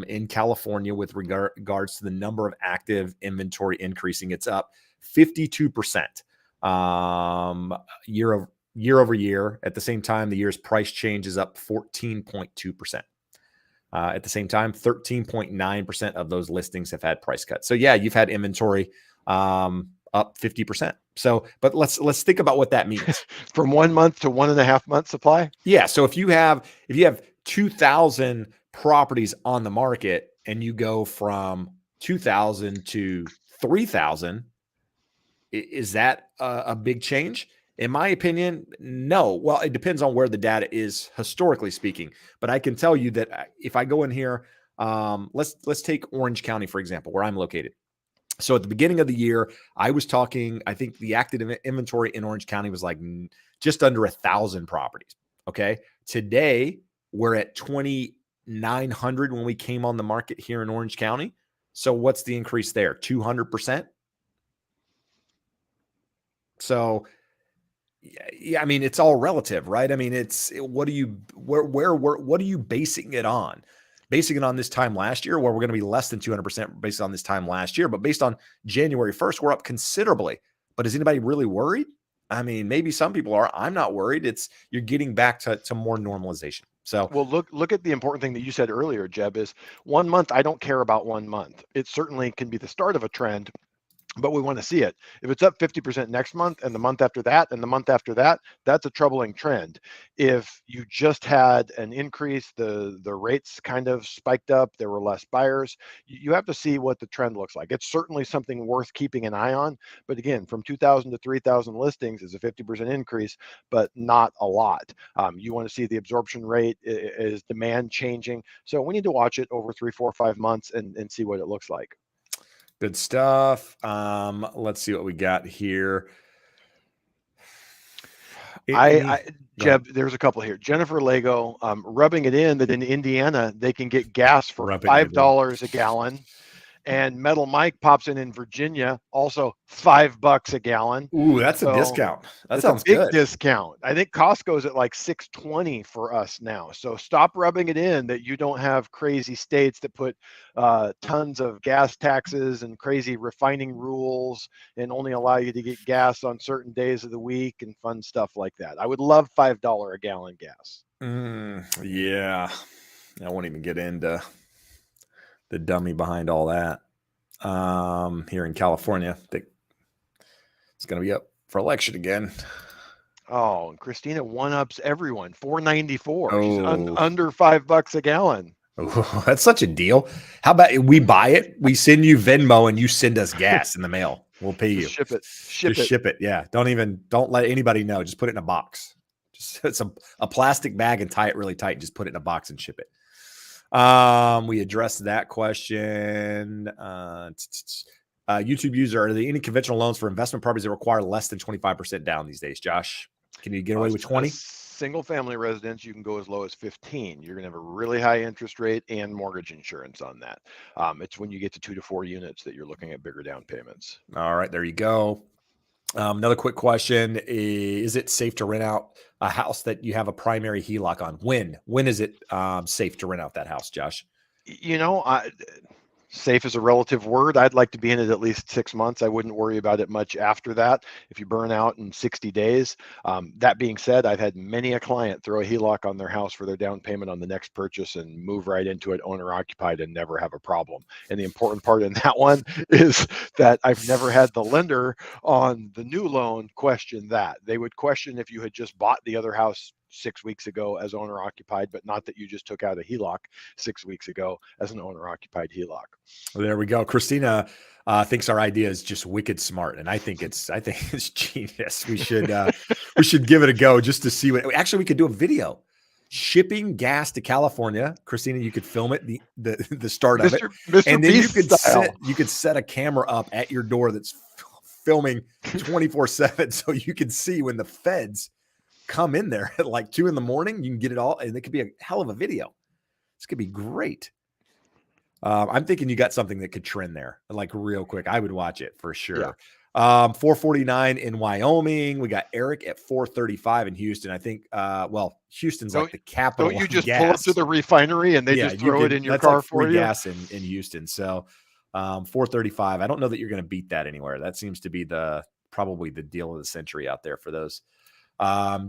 in California with regards to the number of active inventory increasing. It's up 52% year over year. At the same time, the year's price change is up 14.2%. At the same time, 13.9% of those listings have had price cuts. So yeah, you've had inventory up 50%. So, but let's think about what that means. From 1 month to 1.5 month supply. Yeah. So if you have 2,000 properties on the market and you go from 2,000 to 3,000, is that a big change? In my opinion, no. Well, it depends on where the data is historically speaking. But I can tell you that if I go in here, let's take Orange County, for example, where I'm located. So at the beginning of the year, I was talking, I think the active inventory in Orange County was like just under 1,000 properties. Okay. Today, we're at 2,900 when we came on the market here in Orange County. So what's the increase there? 200%. So yeah, I mean, it's all relative, right? I mean, what are you basing it on? Basing it on this time last year, where we're going to be less than 200% based on this time last year, but based on January 1st, we're up considerably. But is anybody really worried? I mean, maybe some people are. I'm not worried. You're getting back to more normalization. So, well, look at the important thing that you said earlier, Jeb, is 1 month. I don't care about 1 month. It certainly can be the start of a trend, but we want to see it. If it's up 50% next month and the month after that and the month after that, that's a troubling trend. If you just had an increase, the rates kind of spiked up, there were less buyers, you have to see what the trend looks like. It's certainly something worth keeping an eye on. But again, from 2,000 to 3,000 listings is a 50% increase, but not a lot. You want to see the absorption rate, is demand changing. So we need to watch it over 3, 4, 5 months and see what it looks like. good stuff. Let's see what we got here. Jeb, there's a couple here. Jennifer Lego rubbing it in that in Indiana they can get gas for $5 a gallon, and Metal Mike pops in Virginia, also $5 a gallon. Ooh, that's a discount. That sounds a big good. Discount. I think Costco's at like $6.20 for us now. So stop rubbing it in that you don't have crazy states that put tons of gas taxes and crazy refining rules and only allow you to get gas on certain days of the week and fun stuff like that. I would love $5 a gallon gas. Yeah, I won't even get into the dummy behind all that. here in California. I think it's going to be up for election again. Oh, and Christina one-ups everyone. 4.94. She's Oh. under $5 a gallon. Oh, that's such a deal. How about we buy it? We send you Venmo and you send us gas in the mail. We'll pay Just you. ship it. Just ship it. Yeah. Don't let anybody know. Just put it in a box. Just it's a plastic bag and tie it really tight. Just put it in a box and ship it. We addressed that question. YouTube user, are there any conventional loans for investment properties that require less than 25% down these days? Josh, can you get away with 20? Single family residence, you can go as low as 15. You're going to have a really high interest rate and mortgage insurance on that. It's when you get to 2 to 4 units that you're looking at bigger down payments. All right, there you go. Another quick question: is it safe to rent out a house that you have a primary HELOC on? When is it safe to rent out that house, Josh? Safe is a relative word. I'd like to be in it at least 6 months. I wouldn't worry about it much after that if you burn out in 60 days. That being said, I've had many a client throw a HELOC on their house for their down payment on the next purchase and move right into it owner occupied and never have a problem. And the important part in that one is that I've never had the lender on the new loan question that. They would question if you had just bought the other house 6 weeks ago as owner occupied, but not that you just took out a HELOC 6 weeks ago as an owner occupied HELOC. Well, there we go. Christina thinks our idea is just wicked smart, and I think it's genius. We should give it a go just to see what. Actually, we could do a video shipping gas to California. Christina, you could film it the start of it, Mr. and then Beast you could set a camera up at your door that's filming 24/7, so you can see when the feds come in there at like 2 a.m. You can get it all, and it could be a hell of a video. This could be great. I'm thinking you got something that could trend there, like real quick. I would watch it for sure. Yeah. 449 in Wyoming. We got Eric at 435 in Houston. I think, Houston's like the capital. Don't you just gas. pull up to the refinery and they just throw it in your car like for free you? gas in Houston. So 435. I don't know that you're going to beat that anywhere. That seems to be probably the deal of the century out there for those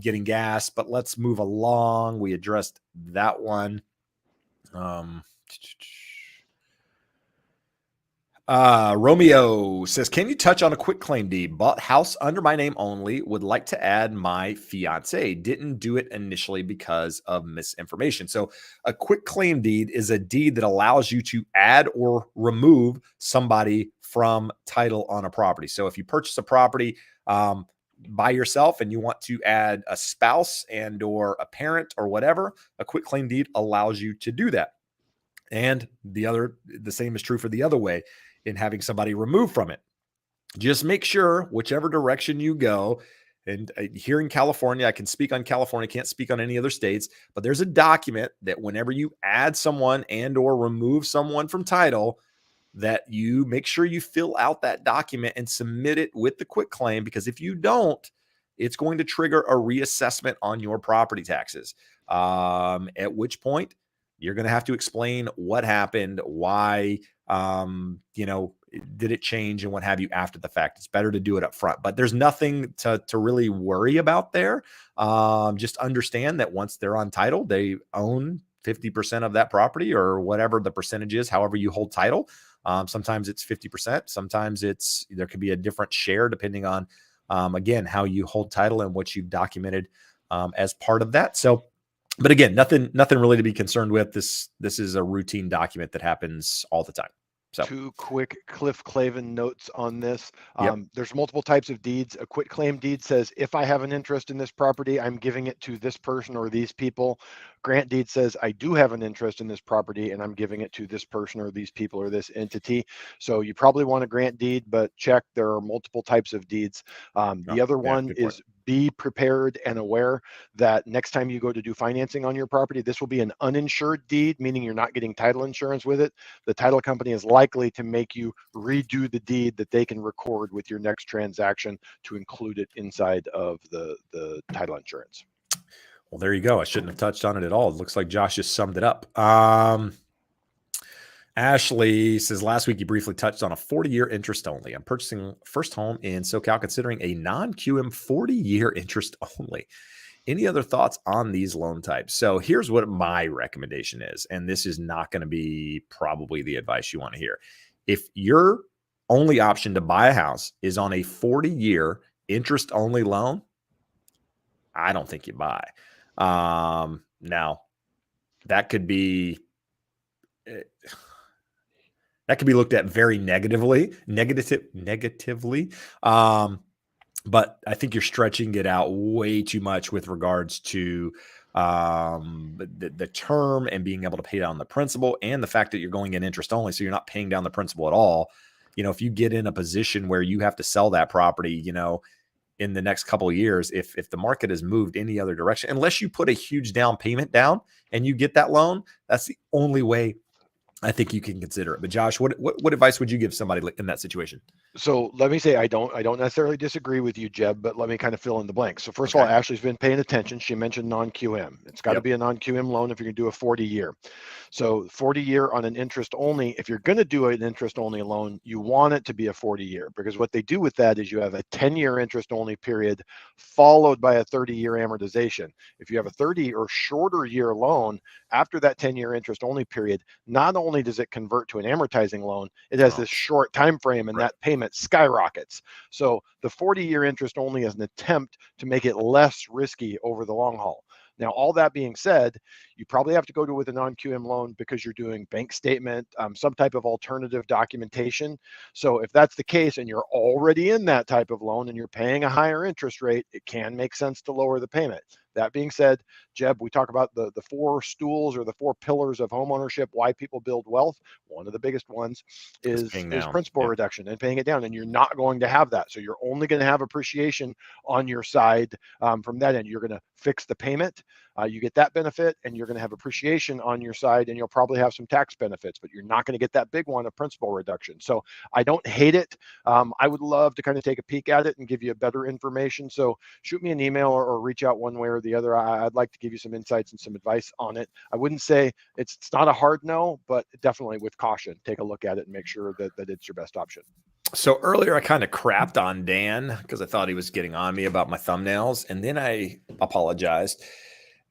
getting gas. But let's move along. We addressed that one. Romeo says, can you touch on a quick claim deed? Bought house under my name only, would like to add my fiance. Didn't do it initially because of misinformation. So a quick claim deed is a deed that allows you to add or remove somebody from title on a property. So if you purchase a property by yourself and you want to add a spouse and or a parent or whatever, a quick claim deed allows you to do that. And the same is true for the other way in having somebody removed from it. Just make sure whichever direction you go, and here in California, I can speak on California, can't speak on any other states, but there's a document that whenever you add someone and or remove someone from title, that you make sure you fill out that document and submit it with the quick claim, because if you don't, it's going to trigger a reassessment on your property taxes, at which point you're going to have to explain what happened, why, did it change and what have you after the fact. It's better to do it up front, but there's nothing to really worry about there. Just understand that once they're on title, they own 50% of that property or whatever the percentage is, however you hold title. Sometimes it's 50%. Sometimes there could be a different share depending on, again, how you hold title and what you've documented as part of that. So, but again, nothing really to be concerned with. This is a routine document that happens all the time. So 2 quick Cliff Clavin notes on this. Yep. There's multiple types of deeds. A quit claim deed says, if I have an interest in this property, I'm giving it to this person or these people. Grant deed says, I do have an interest in this property and I'm giving it to this person or these people or this entity. So you probably want a grant deed, but check, there are multiple types of deeds. The other one is be prepared and aware that next time you go to do financing on your property, this will be an uninsured deed, meaning you're not getting title insurance with it. The title company is likely to make you redo the deed that they can record with your next transaction to include it inside of the title insurance. Well, there you go. I shouldn't have touched on it at all. It looks like Josh just summed it up. Ashley says, last week you briefly touched on a 40-year interest only. I'm purchasing first home in SoCal considering a non-QM 40-year interest only. Any other thoughts on these loan types? So here's what my recommendation is, and this is not going to be probably the advice you want to hear. If your only option to buy a house is on a 40-year interest-only loan, I don't think you buy. Now, that could be looked at very negatively. But I think you're stretching it out way too much with regards to the term and being able to pay down the principal, and the fact that you're going in interest only, so you're not paying down the principal at all. If you get in a position where you have to sell that property, in the next couple of years, if the market has moved any other direction, unless you put a huge down payment down and you get that loan, that's the only way I think you can consider it. But Josh, what advice would you give somebody in that situation? So let me say I don't necessarily disagree with you, Jeb, but let me kind of fill in the blanks. So first of all, Ashley's been paying attention. She mentioned non-QM. It's got to be a non-QM loan if you're going to do a 40-year. So 40-year on an interest only. If you're going to do an interest only loan, you want it to be a 40-year, because what they do with that is you have a 10-year interest only period followed by a 30-year amortization. If you have a 30 or shorter year loan after that 10-year interest only period, not only does it convert to an amortizing loan, it has this short time frame, and that payment skyrockets. So the 40-year interest only is an attempt to make it less risky over the long haul. Now, all that being said, you probably have to go to with a non-QM loan because you're doing bank statement, some type of alternative documentation. So if that's the case and you're already in that type of loan and you're paying a higher interest rate, it can make sense to lower the payment. That being said, Jeb, we talk about the four stools or the four pillars of homeownership, why people build wealth. One of the biggest ones is principal reduction and paying it down. And you're not going to have that. So you're only going to have appreciation on your side from that end. You're going to fix the payment. You get that benefit, and you're going to have appreciation on your side, and you'll probably have some tax benefits, but you're not going to get that big one of principal reduction. So I don't hate it. I would love to kind of take a peek at it and give you better information. So shoot me an email or reach out one way or the other. I'd like to give you some insights and some advice on it. I wouldn't say it's not a hard no, but definitely with caution, take a look at it and make sure that it's your best option. So earlier I kind of crapped on Dan because I thought he was getting on me about my thumbnails, and then I apologized.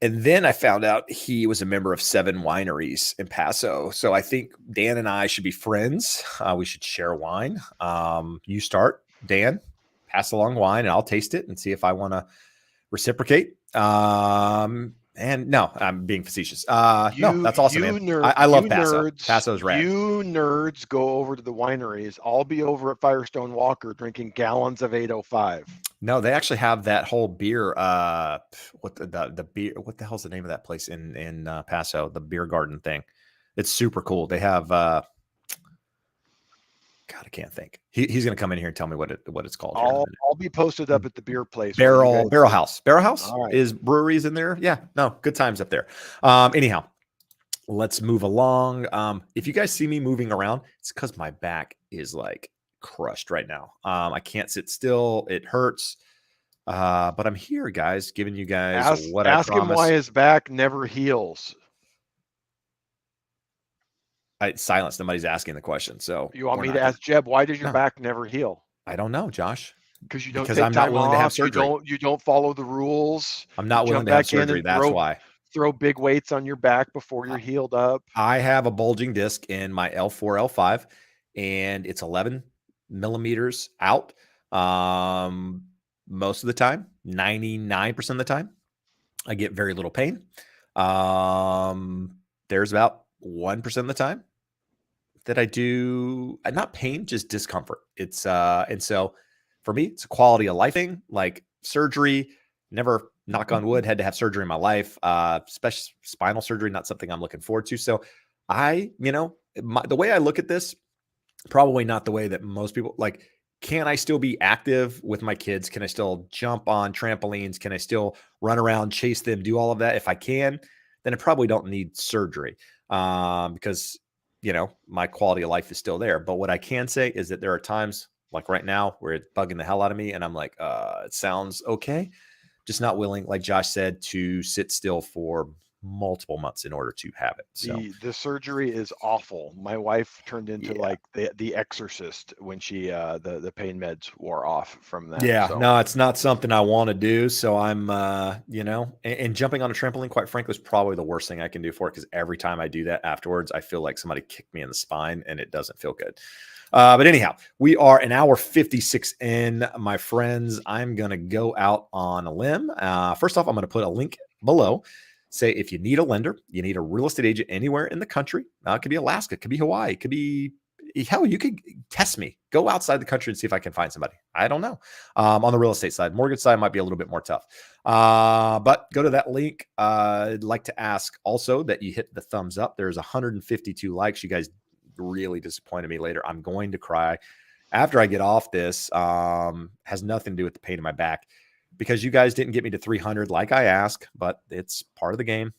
And then I found out he was a member of 7 wineries in Paso. So I think Dan and I should be friends. We should share wine. You start, Dan, pass along wine, and I'll taste it and see if I want to reciprocate. And no, I'm being facetious. No, that's awesome, man. I love Paso. Paso's rad. You nerds go over to the wineries. I'll be over at Firestone Walker drinking gallons of 805. No, they actually have that whole beer. What the beer? What the hell's the name of that place in Paso? The beer garden thing. It's super cool. They have. God, I can't think. He's going to come in here and tell me what it's called. I'll be posted up at the beer place. Barrel House. Barrel House is breweries in there. Yeah, no, good times up there. Anyhow, let's move along. If you guys see me moving around, it's because my back is like crushed right now. I can't sit still. It hurts. But I'm here, guys, giving you guys what I promised. Ask him why his back never heals. Silence. Somebody's asking the question. So you want me to ask Jeb, why does your back never heal? I don't know, Josh. Because you don't take I'm not willing off, to have surgery. You don't follow the rules. I'm not willing to have surgery. That's why. Throw big weights on your back before you're healed up. I have a bulging disc in my L4, L5, and it's 11 millimeters out. Most of the time, 99% of the time, I get very little pain. There's about 1% of the time that I do not pain, just discomfort. It's and so for me, it's a quality of life thing. Like surgery, never, knock on wood, had to have surgery in my life. Especially spinal surgery, not something I'm looking forward to. So the way I look at this, probably not the way that most people like. Can I still be active with my kids? Can I still jump on trampolines? Can I still run around, chase them, do all of that? If I can, then I probably don't need surgery because, my quality of life is still there. But what I can say is that there are times like right now where it's bugging the hell out of me. And I'm like, it sounds okay. Just not willing, like Josh said, to sit still for multiple months in order to have it. So the surgery is awful. My wife turned into like the Exorcist when she the pain meds wore off from that. Yeah, So no, it's not something I want to do. So I'm, and jumping on a trampoline, quite frankly, is probably the worst thing I can do for it, because every time I do that afterwards, I feel like somebody kicked me in the spine and it doesn't feel good. But anyhow, we are an hour 56 in, my friends. I'm going to go out on a limb. First off, I'm going to put a link below. Say, if you need a lender, you need a real estate agent anywhere in the country. It could be Alaska, it could be Hawaii, it could be, hell, you could test me. Go outside the country and see if I can find somebody. I don't know. On the real estate side, mortgage side might be a little bit more tough. But go to that link. I'd like to ask also that you hit the thumbs up. There's 152 likes. You guys really disappointed me later. I'm going to cry after I get off this. Has nothing to do with the pain in my back, because you guys didn't get me to 300 like I asked, but it's part of the game.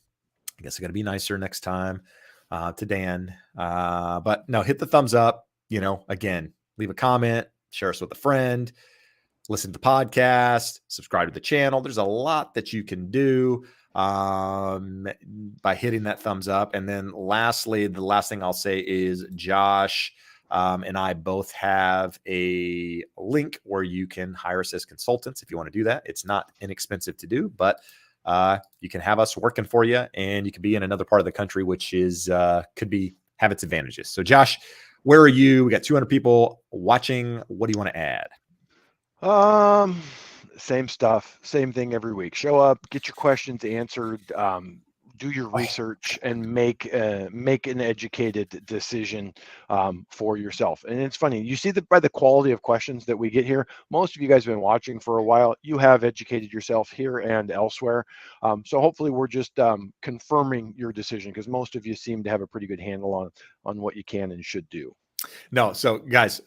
I guess I got to be nicer next time to Dan. But no, hit the thumbs up. Again, leave a comment, share us with a friend, listen to the podcast, subscribe to the channel. There's a lot that you can do by hitting that thumbs up. And then lastly, the last thing I'll say is Josh and I both have a link where you can hire us as consultants if you want to do that. It's not inexpensive to do, but you can have us working for you, and you could be in another part of the country, which is have its advantages. So Josh, where are you? We got 200 people watching. What do you want to add? Same stuff, same thing every week. Show up, get your questions answered, do your research, and make an educated decision for yourself. And it's funny, you see that by the quality of questions that we get here, most of you guys have been watching for a while. You have educated yourself here and elsewhere. So hopefully we're just confirming your decision, because most of you seem to have a pretty good handle on what you can and should do. No. So guys,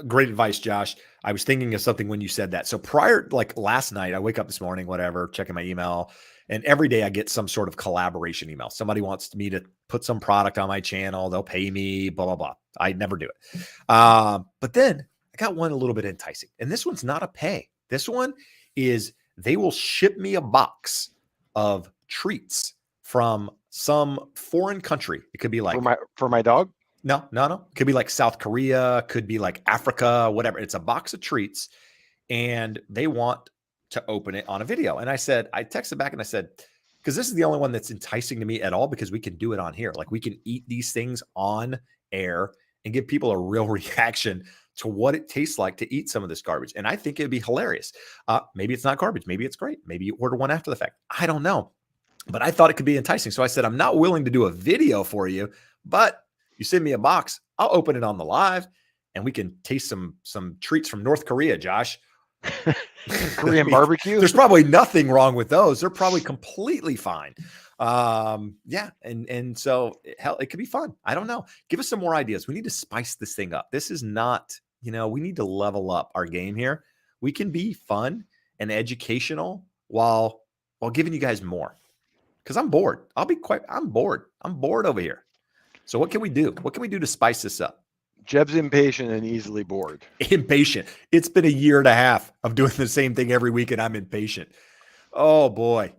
great advice, Josh. I was thinking of something when you said that. So prior, like last night, I wake up this morning, whatever, checking my email, and every day I get some sort of collaboration email. Somebody wants me to put some product on my channel. They'll pay me, blah, blah, blah. I never do it. But then I got one a little bit enticing, and this one's not a pay. This one is, they will ship me a box of treats from some foreign country. It could be like for my dog. No. It could be like South Korea, could be like Africa, whatever. It's a box of treats, and they want to open it on a video. And I texted back and I said, because this is the only one that's enticing to me at all, because we can do it on here. Like, we can eat these things on air and give people a real reaction to what it tastes like to eat some of this garbage. And I think it'd be hilarious. Maybe it's not garbage. Maybe it's great. Maybe you order one after the fact. I don't know. But I thought it could be enticing. So I said, I'm not willing to do a video for you, but you send me a box, I'll open it on the live, and we can taste some treats from North Korea, Josh. Korean barbecue. There's probably nothing wrong with those. They're probably completely fine. Yeah. And so hell, it could be fun. I don't know. Give us some more ideas. We need to spice this thing up. This is not, we need to level up our game here. We can be fun and educational while giving you guys more. Because I'm bored. I'm bored. I'm bored over here. So what can we do? What can we do to spice this up? Jeb's impatient and easily bored. Impatient. It's been a year and a half of doing the same thing every week, and I'm impatient. Oh boy.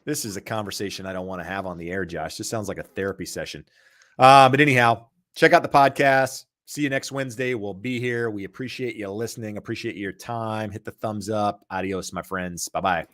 This is a conversation I don't want to have on the air, Josh. This sounds like a therapy session. But anyhow, check out the podcast. See you next Wednesday. We'll be here. We appreciate you listening. Appreciate your time. Hit the thumbs up. Adios, my friends. Bye-bye.